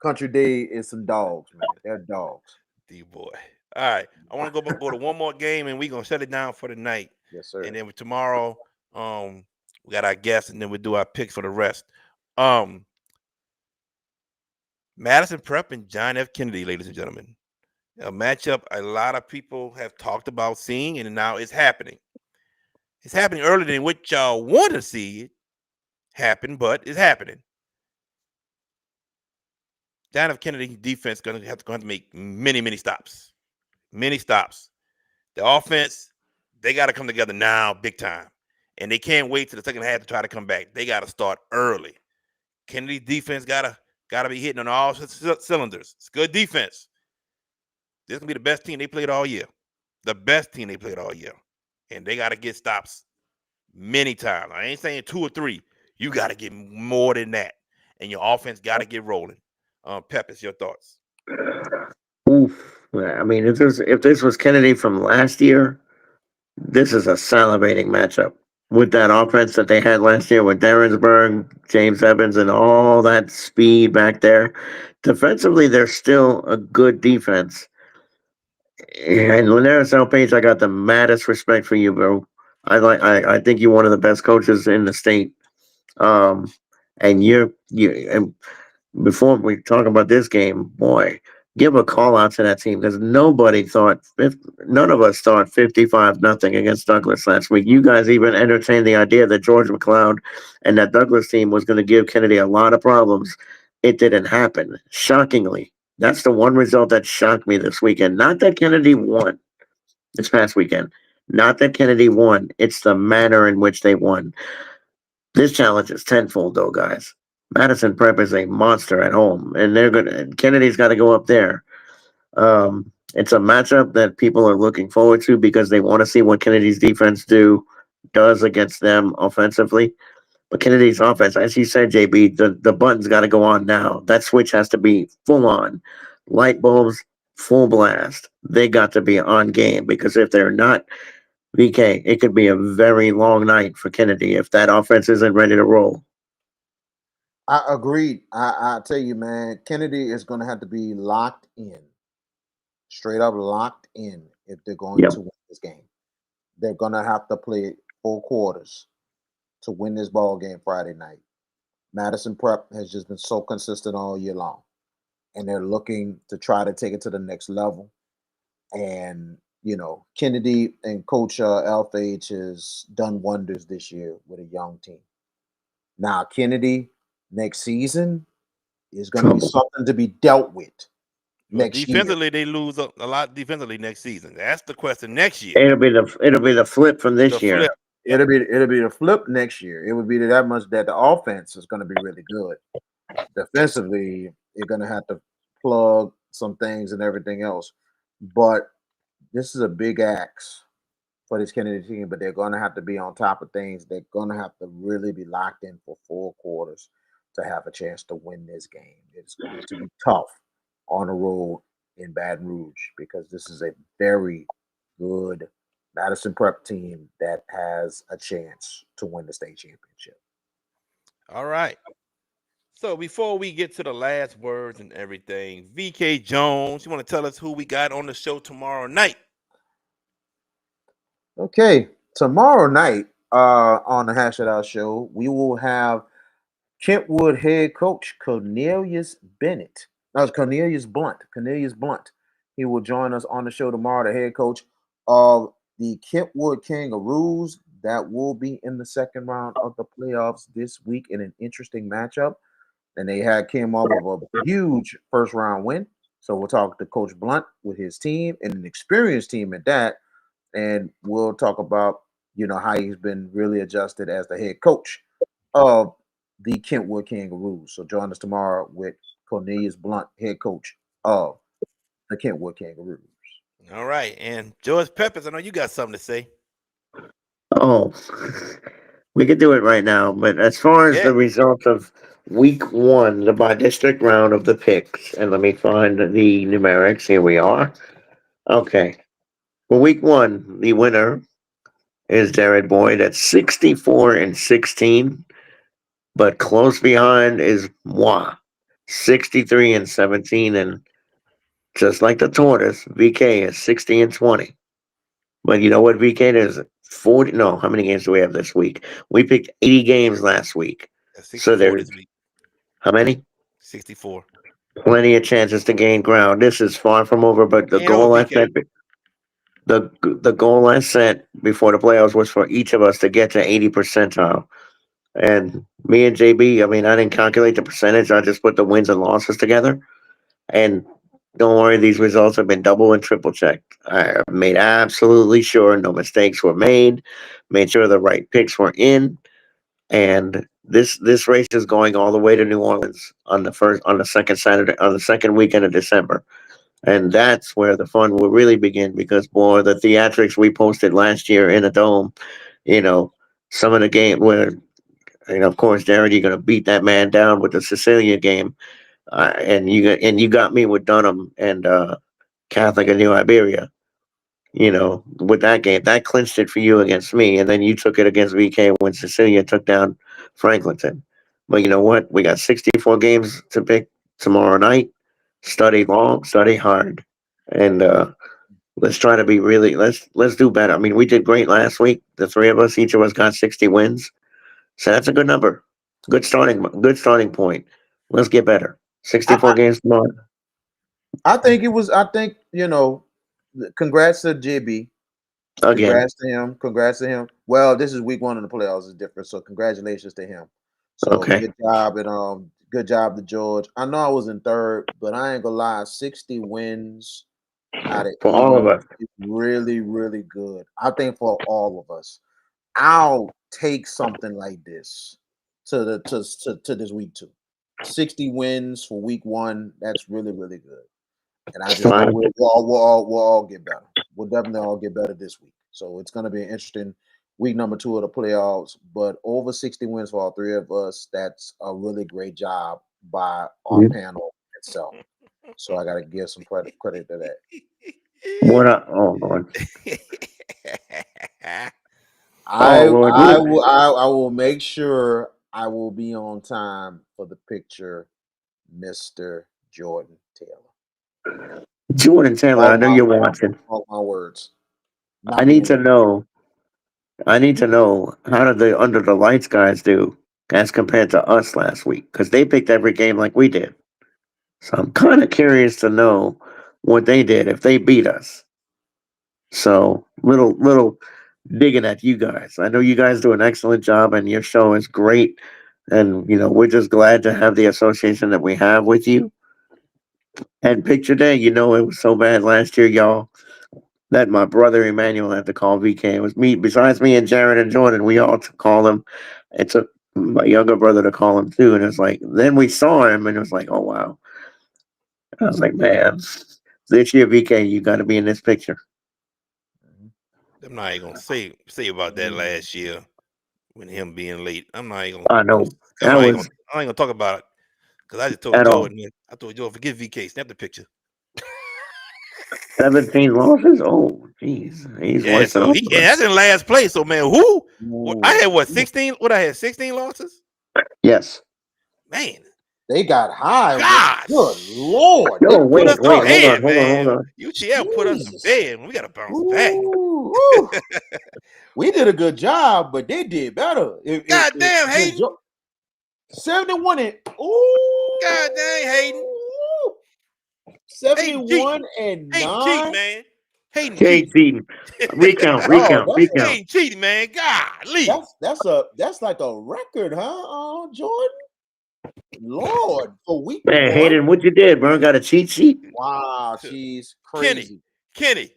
Country Day is some dogs, man. They're dogs. D boy. All right. I want to go to one more game and we're gonna shut it down for the night. Yes, And sir. then tomorrow, we got our guests and then we'll do our picks for the rest. Um, Madison Prep and John F. Kennedy, ladies and gentlemen. A matchup a lot of people have talked about seeing, and now it's happening. It's happening earlier than what y'all want to see it happen, but it's happening. John F. Kennedy defense going to have to make many stops. Many stops. The offense, they got to come together now, big time. And they can't wait till the second half to try to come back. They got to start early. Kennedy defense gotta be hitting on all cylinders. It's good defense. This is gonna be the best team they played all year. The best team they played all year. And they gotta get stops many times. I ain't saying 2 or 3. You got to get more than that, and your offense got to get rolling. Peppers, your thoughts? Oof. I mean, if this was Kennedy from last year, this is a salivating matchup with that offense that they had last year with Derrinsburg, James Evans, and all that speed back there. Defensively, they're still a good defense. And Linares Page, I got the maddest respect for you, bro. I think you're one of the best coaches in the state. Um, and and before we talk about this game, boy, give a call out to that team because none of us thought 55-0 against Douglas last week. You guys even entertained the idea that George McLeod and that Douglas team was going to give Kennedy a lot of problems. It didn't happen, shockingly. That's the one result that shocked me this weekend. Not that Kennedy won this past weekend. Not that Kennedy won. It's the manner in which they won. This challenge is tenfold, though, guys. Madison Prep is a monster at home, and Kennedy's got to go up there. It's a matchup that people are looking forward to because they want to see what Kennedy's defense does against them offensively. But Kennedy's offense, as you said, JB, the button's got to go on now. That switch has to be full on. Light bulbs, full blast. They got to be on game because if they're not, VK, it could be a very long night for Kennedy if that offense isn't ready to roll. I agreed. I tell you, man, Kennedy is going to have to be locked in, straight up locked in if they're going Yep. to win this game. They're going to have to play 4 quarters to win this ball game Friday night. Madison Prep has just been so consistent all year long, and they're looking to try to take it to the next level. And Kennedy and Coach Alfage has done wonders this year with a young team. Now, Kennedy next season is going to be something to be dealt with next year. Defensively, they lose a lot defensively next season. That's the question next year. It'll be the flip from this The year. flip. It'll be the flip next year. It would be that much that the offense is going to be really good. Defensively, you're going to have to plug some things and everything else. But this is a big axe for this Kennedy team, but they're going to have to be on top of things. They're going to have to really be locked in for 4 quarters to have a chance to win this game. It's going to be tough on the road in Baton Rouge because this is a very good Madison Prep team that has a chance to win the state championship. All right. So before we get to the last words and everything, VK Jones, you want to tell us who we got on the show tomorrow night? Okay, tomorrow night on the Hash It Out show, we will have Kentwood head coach Cornelius Bennett. That was Cornelius Blunt. Cornelius Blunt. He will join us on the show tomorrow, the head coach of the Kentwood Kangaroos. That will be in the second round of the playoffs this week in an interesting matchup. And they came off of a huge first round win. So we'll talk to Coach Blunt with his team and an experienced team at that. And we'll talk about, how he's been really adjusted as the head coach of the Kentwood Kangaroos. So join us tomorrow with Cornelius Blunt, head coach of the Kentwood Kangaroos. All right. And George Peppers, I know you got something to say. Oh, we could do it right now. But as far as the results of week 1, the by district round of the picks, and let me find the numerics. Here we are. Okay. For week 1, the winner is Jared Boyd at 64-16. But close behind is moi, 63-17. And just like the tortoise, VK is 60-20. But you know what, VK is 40. No, how many games do we have this week? We picked 80 games last week. So there's this week. How many? 64. Plenty of chances to gain ground. This is far from over, but the goal I set, the goal I set before the playoffs was for each of us to get to 80 percentile. And me and JB, I mean, I didn't calculate the percentage. I just put the wins and losses together. And don't worry, these results have been double and triple checked. I made absolutely sure no mistakes were made sure the right picks were in. And this race is going all the way to New Orleans on the second weekend of December. And that's where the fun will really begin because, boy, the theatrics we posted last year in a dome, some of the game where, of course, Darren, you're gonna beat that man down with the Cecilia game, and you got me with Dunham and Catholic and New Iberia. With that game, that clinched it for you against me, and then you took it against VK when Cecilia took down Franklinton. But you know what? We got 64 games to pick tomorrow night. Study long, study hard, and let's try to be really. Let's do better. I mean, we did great last week. The three of us, each of us got 60 wins, so that's a good number. Good starting point. Let's get better. I, 64 games tomorrow I think it was. I think congrats to JB. again. Congrats to him. Congrats to him. Well, this is week one of the playoffs is different, so congratulations to him. So Okay, good job and good job to George. I know I was in third, but I ain't gonna lie, 60 wins out of for all 80 of us. is really, really good. I think for all of us. I'll take something like this to this week two. 60 wins for week one. That's really, really good. And I just know Fine. we'll all get better. We'll definitely all get better this week. So it's going to be an interesting week number 2 of the playoffs. But over 60 wins for all three of us. That's a really great job by our panel itself. So I got to give some credit to that. What up? Oh Lord. I Oh Lord. I will I will make sure I will be on time for the picture, Mr. Jordan Taylor. Jordan Taylor, I know you're watching. All my words. I need to know. I need to know how did the under the lights guys do as compared to us last week? Because they picked every game like we did. So I'm kind of curious to know what they did if they beat us. So little digging at you guys. I know you guys do an excellent job, and your show is great. And we're just glad to have the association that we have with you. And picture day, it was so bad last year, y'all, that my brother Emmanuel had to call VK. It was me, besides me and Jared and Jordan, we all called him. It took my younger brother to call him too. And it's like, then we saw him and it was like, oh, wow. I was like, man, this year, VK, you got to be in this picture. I'm not even gonna say about that last year when him being late. I'm not even I gonna. know. That I was ain't gonna talk about it because I just told at all. Jordan. I told Jordan, forget VK, snap the picture. 17 losses? Oh, jeez. He's Yeah, worse than so all and of us. that's in last place. So man, who? I had Ooh. 16. What I had 16 losses. Yes. Man, They got high. gosh. Good Lord. No, They Put us put to wait, hold bed, on, hold on, hold man. on. UCL put us to Jesus. bed. We gotta bounce back. Ooh. We did a good job, but they did better. God damn, Hayden. 71 and ooh. God dang, Hayden. 71 and Hayden cheating, 9. man. Hayden Jay cheating. cheating. Recount, Oh, recount. Hayden cheating, man. Golly. that's like a record, huh, Jordan? Lord, for week Man, one. Hayden, what you did, bro? Got a cheat sheet? Wow, she's crazy. Kenny.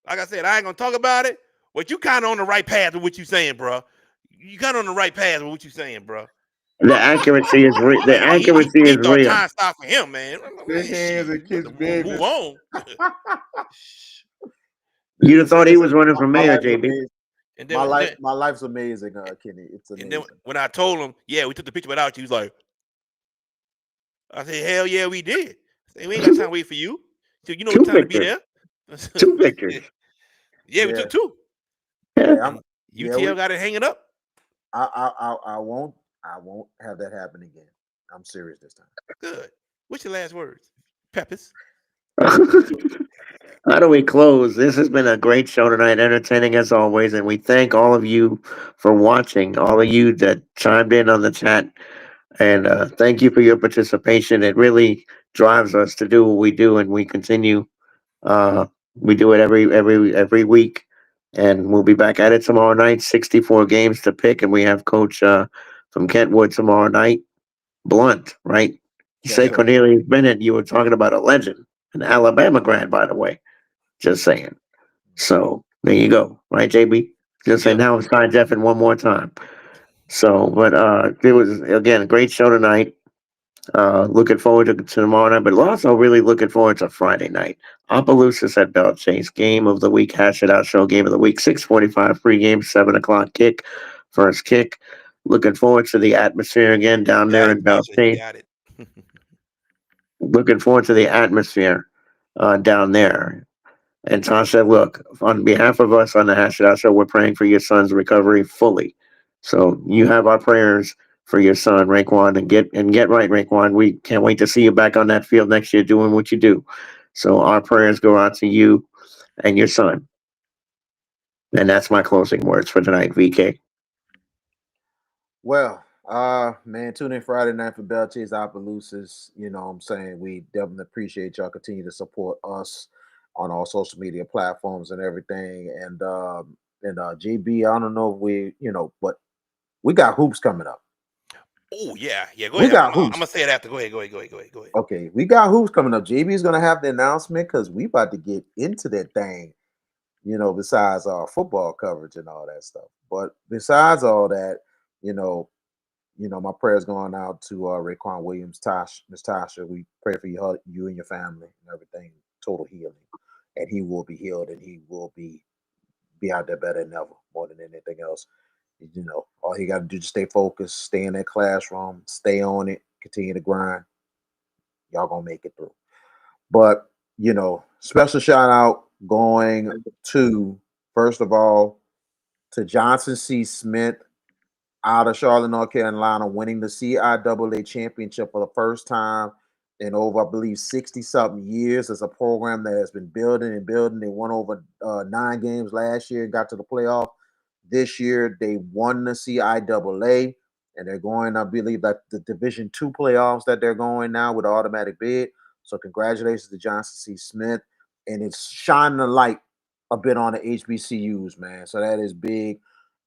Like I said, I ain't gonna talk about it. But you kind of on the right path with what you saying, bro. You kind of on the right path with what you saying, bro. The accuracy is real. The accuracy He is thought real. time stopped for him, man. Big hands and kiss baby. Move on. You'd have thought he was running for My mayor, life's JB. amazing. And then, My life's amazing, Kenny. It's and amazing. then when I told him, yeah, we took the picture without you, he was like, I said, hell yeah, we did. I said, we ain't got time to wait for you. So you know Two what time to be pictures. there. Two pictures. Yeah, we took two. Yeah. UTL got it hanging up. I won't have that happen again. I'm serious this time. Good. What's your last words? Peppers. How do we close? This has been a great show tonight, entertaining as always, and we thank all of you for watching, all of you that chimed in on the chat, and thank you for your participation. It really drives us to do what we do, and we continue. We do it every week, and we'll be back at it tomorrow night. 64 games to pick, and we have Coach from Kentwood tomorrow night. Blunt, right? You say sir. Cornelius Bennett. You were talking about a legend, an Alabama grad, by the way. Just saying. So there you go, right, JB? Just say now it's time, Jeff, and one more time. So, but it was again a great show tonight. Looking forward to tomorrow night, but also really looking forward to Friday night. Opelousas at Bell Chase, game of the week, hash it out show, game of the week, 6:45 free game, 7 o'clock kick. first kick. Looking forward to the atmosphere again down there in Bell Tasha, you State. got it. Looking forward to the atmosphere down there. And Tasha said, look, on behalf of us on the Hash It Out Show, we're praying for your son's recovery fully. So you have our prayers for your son, Raekwon, and get right, Raekwon. We can't wait to see you back on that field next year doing what you do. So our prayers go out to you and your son. And that's my closing words for tonight, VK. Well, man, tune in Friday night for Bell Chase Opelousas. You know what I'm saying? We definitely appreciate y'all continue to support us on all social media platforms and everything. And JB, I don't know if but we got hoops coming up. Oh yeah, yeah. Go We ahead. got I'm hoops. gonna say it after. Go ahead. Okay, we got hoops coming up. JB is gonna have the announcement because we about to get into that thing. Besides our football coverage and all that stuff. But besides all that, you know, my prayers going out to Raekwon Williams, Miss Tasha. We pray for you and your family and everything, total healing, and he will be healed and he will be out there better than ever, more than anything else. All he got to do is stay focused, stay in that classroom, stay on it, continue to grind. Y'all gonna make it through. But special shout out going to first of all to Johnson C. Smith out of Charlotte, North Carolina, winning the CIAA championship for the first time in over, I believe, 60 something years. It's a program that has been building and building. They won over 9 games last year and got to the playoff. This year, they won the CIAA, and they're going, I believe, that the Division II playoffs that they're going now with an automatic bid. So, congratulations to Johnson C. Smith. And it's shining a light a bit on the HBCUs, man. So, that is big.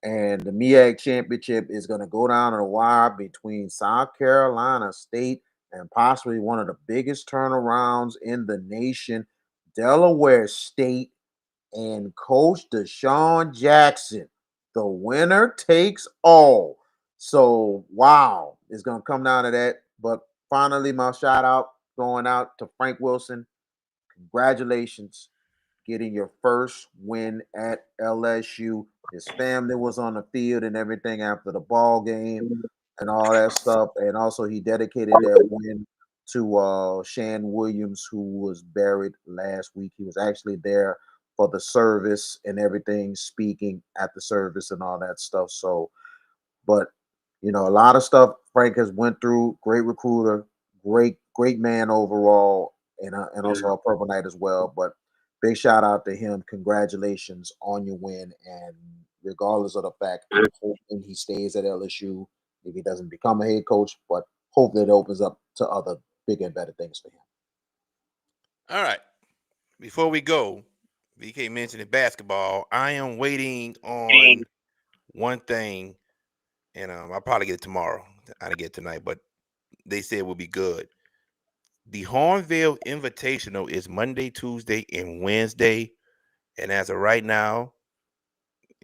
And the MEAC championship is going to go down in a wire between South Carolina State and possibly one of the biggest turnarounds in the nation, Delaware State, and Coach Deshaun Jackson. The winner takes all. So, wow, it's going to come down to that. But finally, my shout out going out to Frank Wilson. Congratulations getting your first win at LSU. His family was on the field and everything after the ball game and all that stuff. And also he dedicated that win to Shan Williams, who was buried last week. He was actually there for the service and everything, speaking at the service and all that stuff. So, but a lot of stuff Frank has went through. Great recruiter, great man overall, and also a Purple Knight as well. But big shout out to him. Congratulations on your win. And regardless of the fact, I'm hoping he stays at LSU if he doesn't become a head coach, but hopefully it opens up to other bigger and better things for him. All right. Before we go, VK mentioned in basketball. I am waiting on one thing, and I'll probably get it tomorrow. I didn't get it tonight, but they said it will be good. The Hornville Invitational is Monday, Tuesday, and Wednesday. And as of right now,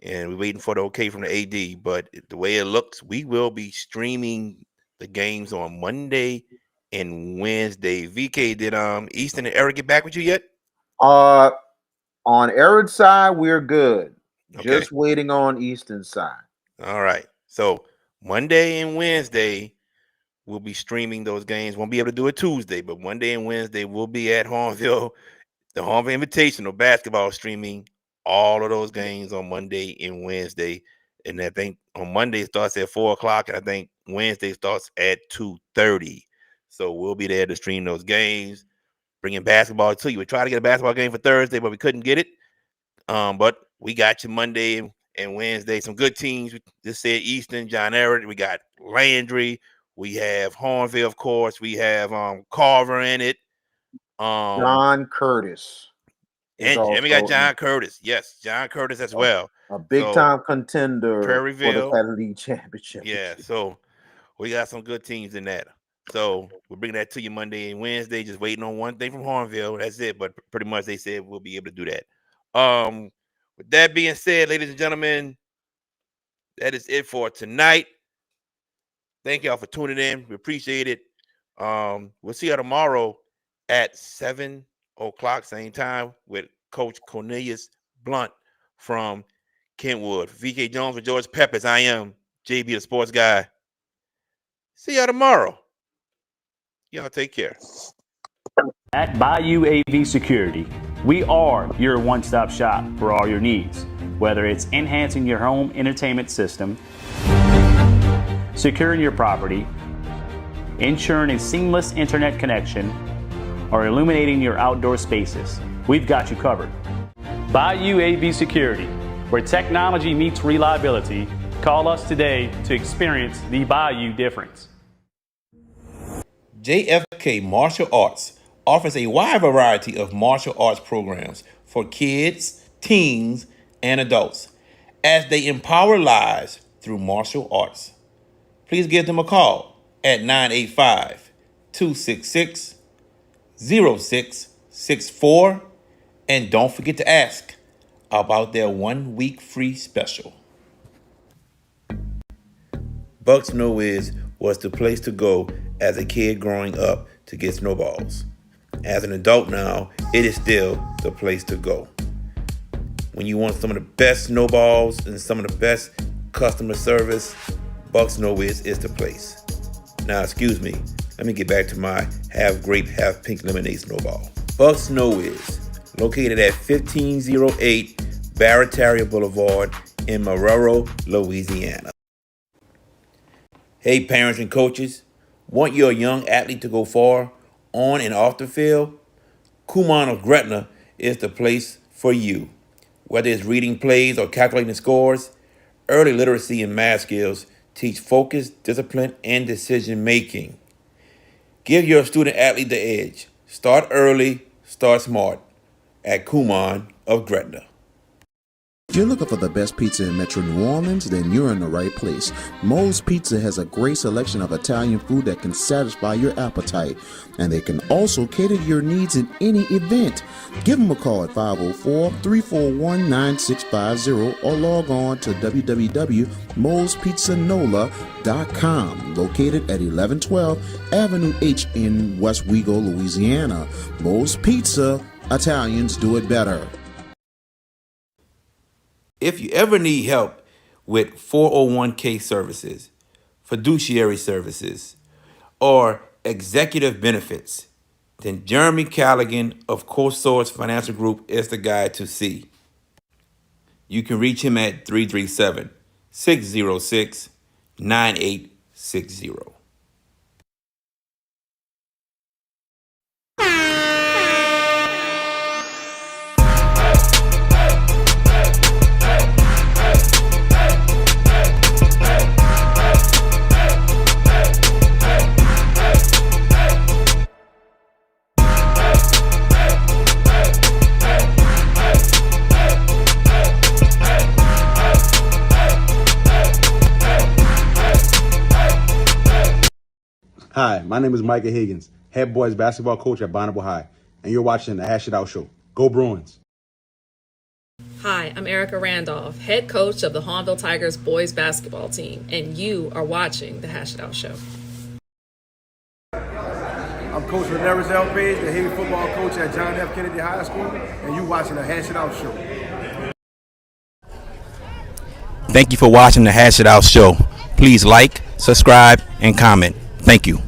and we're waiting for the okay from the AD, but the way it looks, we will be streaming the games on Monday and Wednesday. VK, did Easton and Eric get back with you yet? On Eric's side, we're good. Okay. Just waiting on Easton's side. All right. So Monday and Wednesday, we'll be streaming those games. Won't be able to do it Tuesday, but Monday and Wednesday, we'll be at Hornville, the Hornville Invitational basketball streaming all of those games on Monday and Wednesday. And I think on Monday it starts at 4:00, and I think Wednesday starts at 2:30. So we'll be there to stream those games, bringing basketball to you. We tried to get a basketball game for Thursday, but we couldn't get it. But we got you Monday and Wednesday. Some good teams. We just said Easton, John Everett. We got Landry. We have Hornville, of course. We have Carver in it. John Curtis. And we got John Curtis. Yes, John Curtis as well. A big time contender for the Prairieville. Cat League Championship. Yeah, so we got some good teams in that. So we'll bring that to you Monday and Wednesday. Just waiting on one thing from Hornville. That's it. But pretty much they said we'll be able to do that. With that being said, ladies and gentlemen, that is it for tonight. Thank y'all for tuning in. We appreciate it. We'll see you tomorrow at 7:00, same time, with Coach Cornelius Blunt from Kentwood. VK Jones and George Peppers, I am JB the Sports Guy. See y'all tomorrow. Y'all take care. At Bayou AV Security, we are your one-stop shop for all your needs, whether it's enhancing your home entertainment system, securing your property, ensuring a seamless internet connection, or illuminating your outdoor spaces. We've got you covered. Bayou AV Security, where technology meets reliability. Call us today to experience the Bayou difference. JFK Martial Arts offers a wide variety of martial arts programs for kids, teens, and adults as they empower lives through martial arts. Please give them a call at 985-266-0664 and don't forget to ask about their 1 week free special. Bucks Know Wiz was the place to go as a kid growing up to get snowballs. As an adult now, it is still the place to go. When you want some of the best snowballs and some of the best customer service, Bucks Know Wiz is the place. Now, excuse me, let me get back to my half grape, half pink lemonade snowball. Bucks Know Wiz, located at 1508 Barataria Boulevard in Marrero, Louisiana. Hey parents and coaches, want your young athlete to go far on and off the field? Kumon of Gretna is the place for you. Whether it's reading plays or calculating scores, early literacy and math skills teach focus, discipline, and decision making. Give your student athlete the edge. Start early, start smart at Kumon of Gretna. If you're looking for the best pizza in Metro New Orleans, then you're in the right place. Moe's Pizza has a great selection of Italian food that can satisfy your appetite, and they can also cater to your needs in any event. Give them a call at 504-341-9650 or log on to www.moespizzanola.com, located at 1112 Avenue H in West Wego, Louisiana. Moe's Pizza, Italians do it better. If you ever need help with 401k services, fiduciary services, or executive benefits, then Jeremy Callaghan of CoSource Financial Group is the guy to see. You can reach him at 337-606-9860. Hi, my name is Micah Higgins, head boys basketball coach at Bonneville High, and you're watching the Hash It Out Show. Go Bruins! Hi, I'm Erica Randolph, head coach of the Hahnville Tigers boys basketball team, and you are watching the Hash It Out Show. I'm Coach Ladarius L. Page, the head football coach at John F. Kennedy High School, and you watching the Hash It Out Show. Thank you for watching the Hash It Out Show. Please like, subscribe, and comment. Thank you.